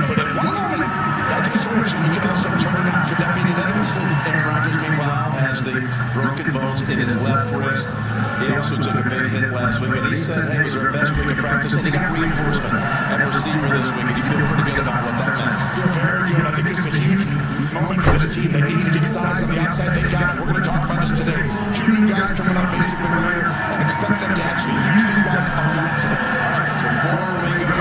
but at one moment, that can switch and you can also turn it on. Could that be the evidence? Aaron Rodgers, meanwhile, has the broken bones in his left wrist. He also took a big hit last week, but he said, hey, it was our best week of practice, and he got reinforcement at receiver this week, and you feel pretty good about what that meant. Feel very good. I think this is a huge moment for this team. They need to get size on the outside. They got it. We're going to talk about this today. 2 new guys coming up basically later, and expect them to actually use these guys a lot today. All right, before we go,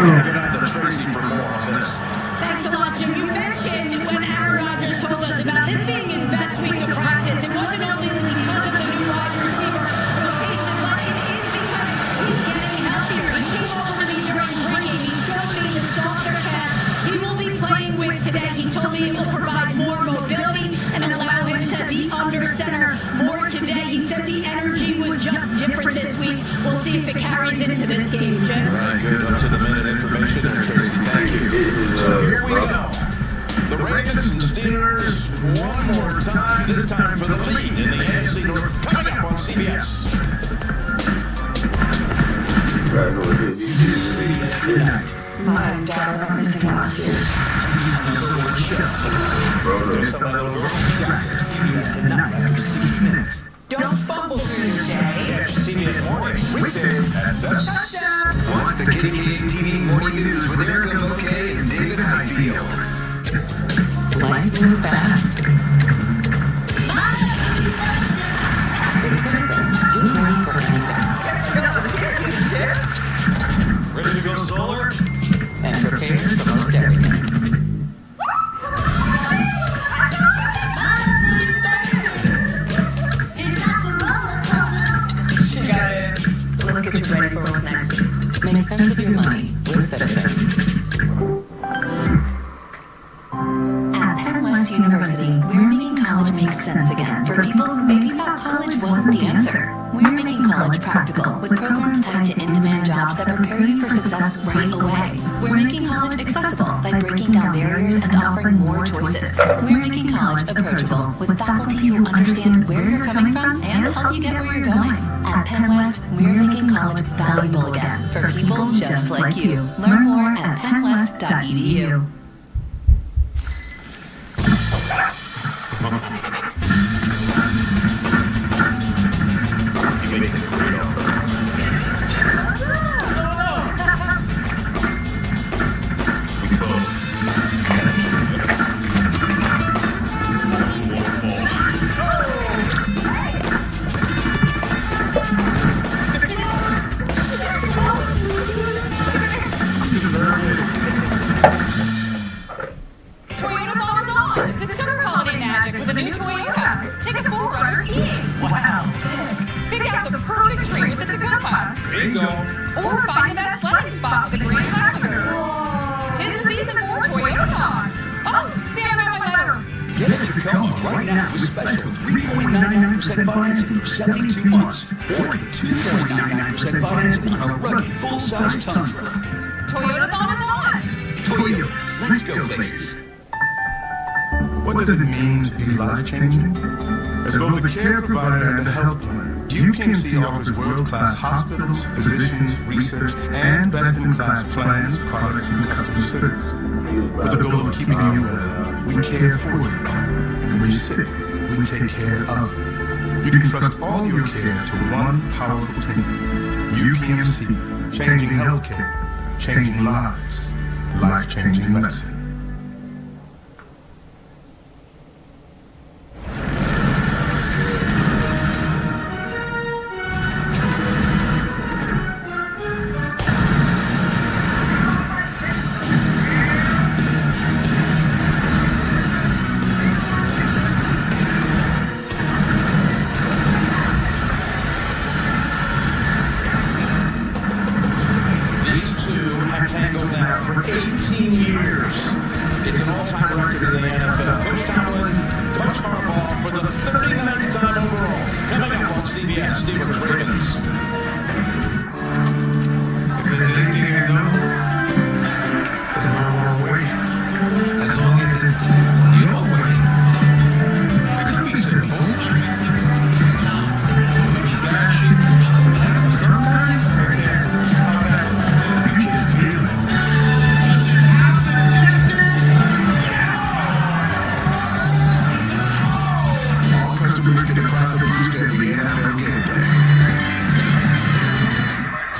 we're going to have to Tracy for more on this. Thanks a lot, Jim. You mentioned when Aaron Rodgers told us about this being his best week of practice, it wasn't only because of the new wide receiver rotation, but it is because he's getting healthier. He came over to me during pregame. He showed me the softer cast he will be playing with today. He told me it will provide more mobility and allow him to be under center more today. He said the energy was just different this week. We'll see if it carries into this game, Jim. All right, good. Up to the minute information there, Tracy. Thank you. So here we go. The Ravens and Steelers one more time, this time for the lead in the AFC North, coming up on CBS. CBS tonight. My daughter went missing last year. TV's #1 show. There's some little girl tracker. CBS tonight after 60 minutes. Don't fumble through your day. Catch CBS Mornings weekdays at 7. Watch the KDKA TV Morning News with Erica Bouquet and David Highfield. Life moves fast. As citizens, get ready for anything. Ready to go solar? And prepare for most everything. Let's get you ready for what's next. Make sense of your money with Citizens. At Penn West University, we're making college make sense again for people who maybe thought college wasn't the answer. We're making college practical with programs tied to in-demand jobs that prepare you for success right away. We're making college accessible by breaking down barriers and offering more choices. We're making college approachable with faculty who understand where you're coming from and help you get where you're going. At Penn West, we're making college valuable again for people just like you. Learn more at pennwest.edu. Toyota thought us all. on. Discover holiday magic with a new Toyota. Take a 4Runner skiing. Wow. Pick out the perfect tree with the Tacoma. Bingo. Or find the best sledding spot with the Green Highlander. 'Tis the season for Toyota. Oh, Santa got my letter. Get a Tacoma right now with special 3.99% financing for 72 months. Or get 2.99% financing on a rugged full-size Tundra. Toyota-thon is on. Toyota, let's go places. What does it mean to be life-changing? As both the care provider and the health plan, UPMC offers world-class hospitals, physicians, research, and best-in-class plans, products, and customer service. With the goal of keeping you well, we care for you. And when you're sick, we take care of you. You can trust all your care to one powerful team. UPMC, changing healthcare, changing lives, life-changing medicine. Tangled now for 18 years. It's an all-time record in the NFL. Coach Tomlin, Coach Harbaugh for the 39th time overall. Coming up on CBS, Steelers Ravens. If there's anything I know, there's no more way. As long as it's your way. It could be simple. It could be flashy. But sometimes, you just feel it. All customers get a profit boost every NFL game day.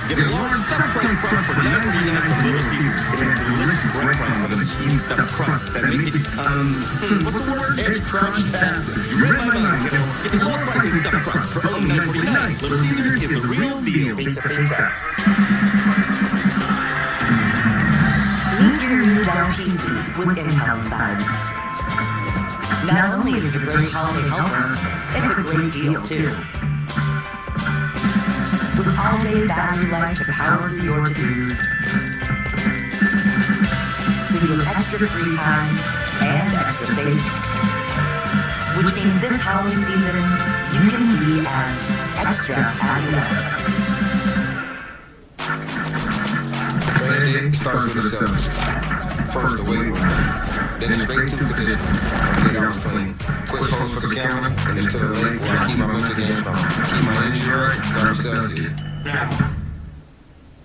Get a large stuffed crust for $9.99 from Little Caesars. It has delicious breadcrumbs with a cheese stuffed crust that make it, what's the word? Edge crunch-tastic. You read my mind, kiddo. Get the all spicy stuffed crust for only $9.49. Little Caesars is the real deal. Pizza. Meet your new Dell PC with Intel inside. Not only is it a great holiday helper, it's a great deal too. With all-day battery life to power through your to-dos. So you have extra free time and extra savings. Which means this holiday season, you can be as extra as you want. Training day starts with assessment. First, the weight room. Then it's straight to the condition. 8 hours clean. Quick pose for the camera, and it's to the lake where I keep my mental game strong. Keep my energy right, dark Celsius.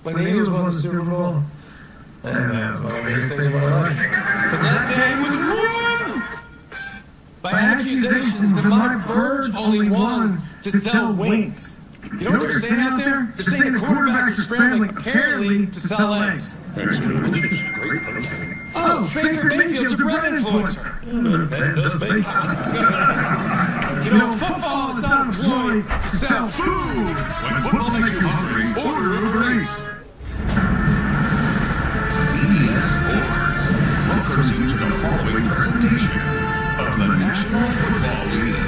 When the Eagles won the Super Bowl, that was one of the biggest things of my life. But that day was ruined by accusations that my birds only won to sell wings. You know what they're saying out there? They're saying the quarterbacks are scrambling, apparently, to sell eggs. Oh, Baker Mayfield's a bread influencer. That does bake. You know, football is not employed to sell food. When football makes you hungry, order Uber Eats. CBS Sports welcomes you to the following presentation of the National Football League.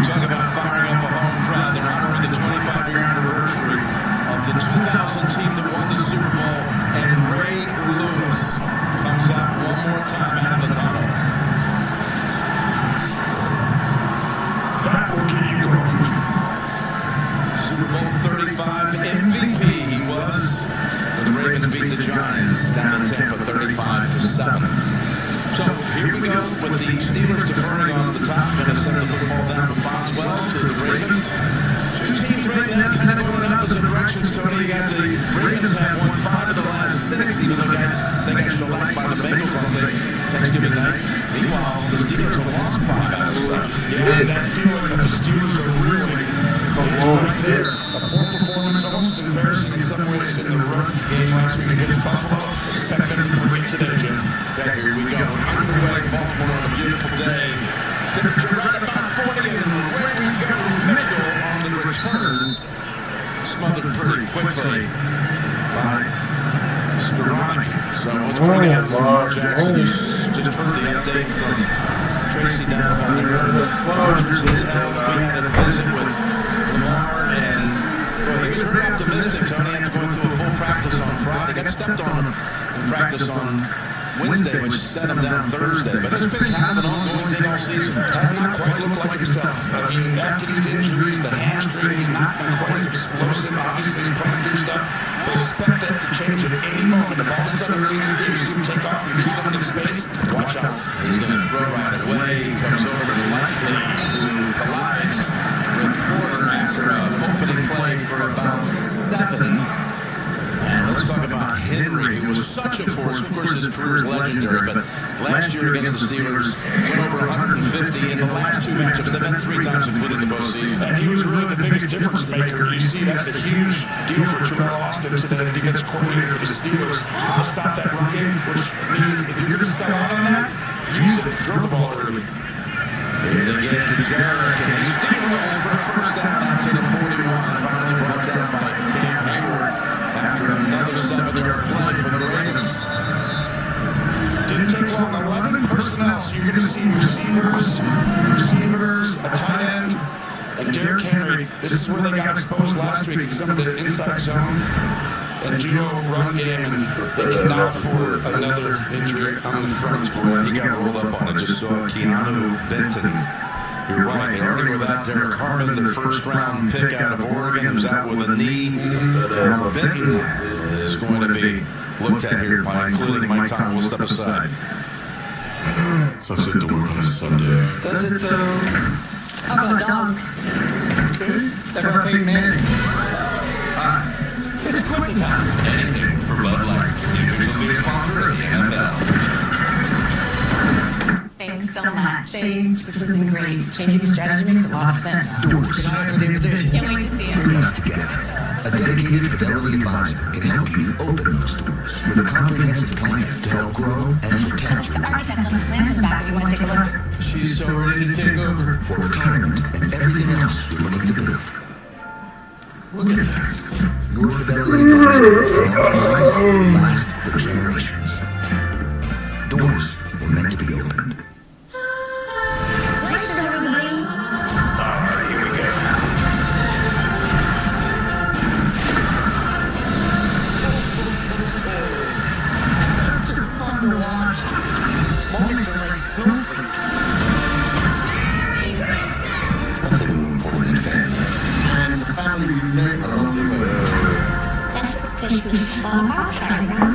Talk about firing up a home crowd. They're honoring the 25-year anniversary of the 2000 team that won the Super Bowl, and Ray Lewis comes out one more time out of the tunnel. That will get you going. Super Bowl 35 MVP he was when the Ravens beat the Giants down in Tampa 35-7. So here we go with the Steelers deferring off the top. Going to send the football down to Boswell to the Ravens. Two teams right now kind of going in opposite directions, Tony. You got the Ravens have won 5 of the last 6, even though they got shellacked by the Bengals on Thanksgiving night. Meanwhile, the Steelers have lost 5 out of 7. Yeah, that feeling that the Steelers are really right there. A poor performance, almost embarrassing in some ways in the run game last week against Buffalo. Expect them to bring it today, Jim. Yeah, here we go. Underway, Baltimore on a beautiful day. Temperature right about 40, and away we go. Mitchell on the return. Smothered pretty quick play by Skoranek. So what's going on, Lamar Jackson? You just heard the update from Tracy down on the road. Rodgers is held. We had a visit with Lamar, and well, he was very optimistic, Tony, after going through a full practice on Friday. Got stepped on in practice on Wednesday, which set him down Thursday. But it's been kind of an ongoing thing all season. Has not quite looked like himself. I mean, after these injuries, the hamstring, he's not been quite as explosive. Obviously, he's playing through stuff. But expect that to change at any moment. If all of a sudden early in this game you see him take off, you see someone in space, watch out. He's going to throw right away. He comes over to Likely, who collides with Porter after an opening play for about 7. And let's talk about Henry, who was such a force. Of course, his career is legendary, but last year against the Steelers, went over 150 in the last 2 matchups. They met 3 times, including the postseason. And he was really the biggest difference maker. You see, that's a huge deal for Terrell Austin today, the defensive coordinator for the Steelers. How to stop that run game, which means if you're going to sell out on that, use it, throw the ball early. Here they give to Derrick, and he steamrolls for a first down out to the 41, finally brought down by Cam Hayward after another 7-yard play for the Ravens. Didn't take long. 11 personnel, so you're going to see receivers, a tight end, and Derrick Henry. This is where they got exposed last week in some of the inside zone and duo run game, and they cannot afford another injury on the front. Well, he got rolled up on it. Just saw Keanu Benton. You're right. They already were without Derek Harmon, their first-round pick out of Oregon, who's out with a knee. Now Benton is going to be looked at here by including Mike Tom. We'll step aside. Sucks it to work on a Sunday. Does it though? How about dogs? Okay. Ever Peyton Manning? It's quitting time. Anything for Bud Light, the official beer sponsor of the NFL. Thanks so much. James, this has been great. Changing the strategy makes a lot of sense. Doors. Can I have the invitation? Can't wait to see it. Bring us together. A dedicated Fidelity advisor can help you open those doors with a comprehensive plan to help grow and protect your The architect left the plans in the back if you want to take a look. She's so ready to take over for retirement and everything else you're looking to build. We'll get there. Your Fidelity advisor can help your life last for generations. Doors were meant to be opened. Moments are like snowflakes. Nothing more important than family. And the family you name along the way. That's what Christmas is all about, Simon.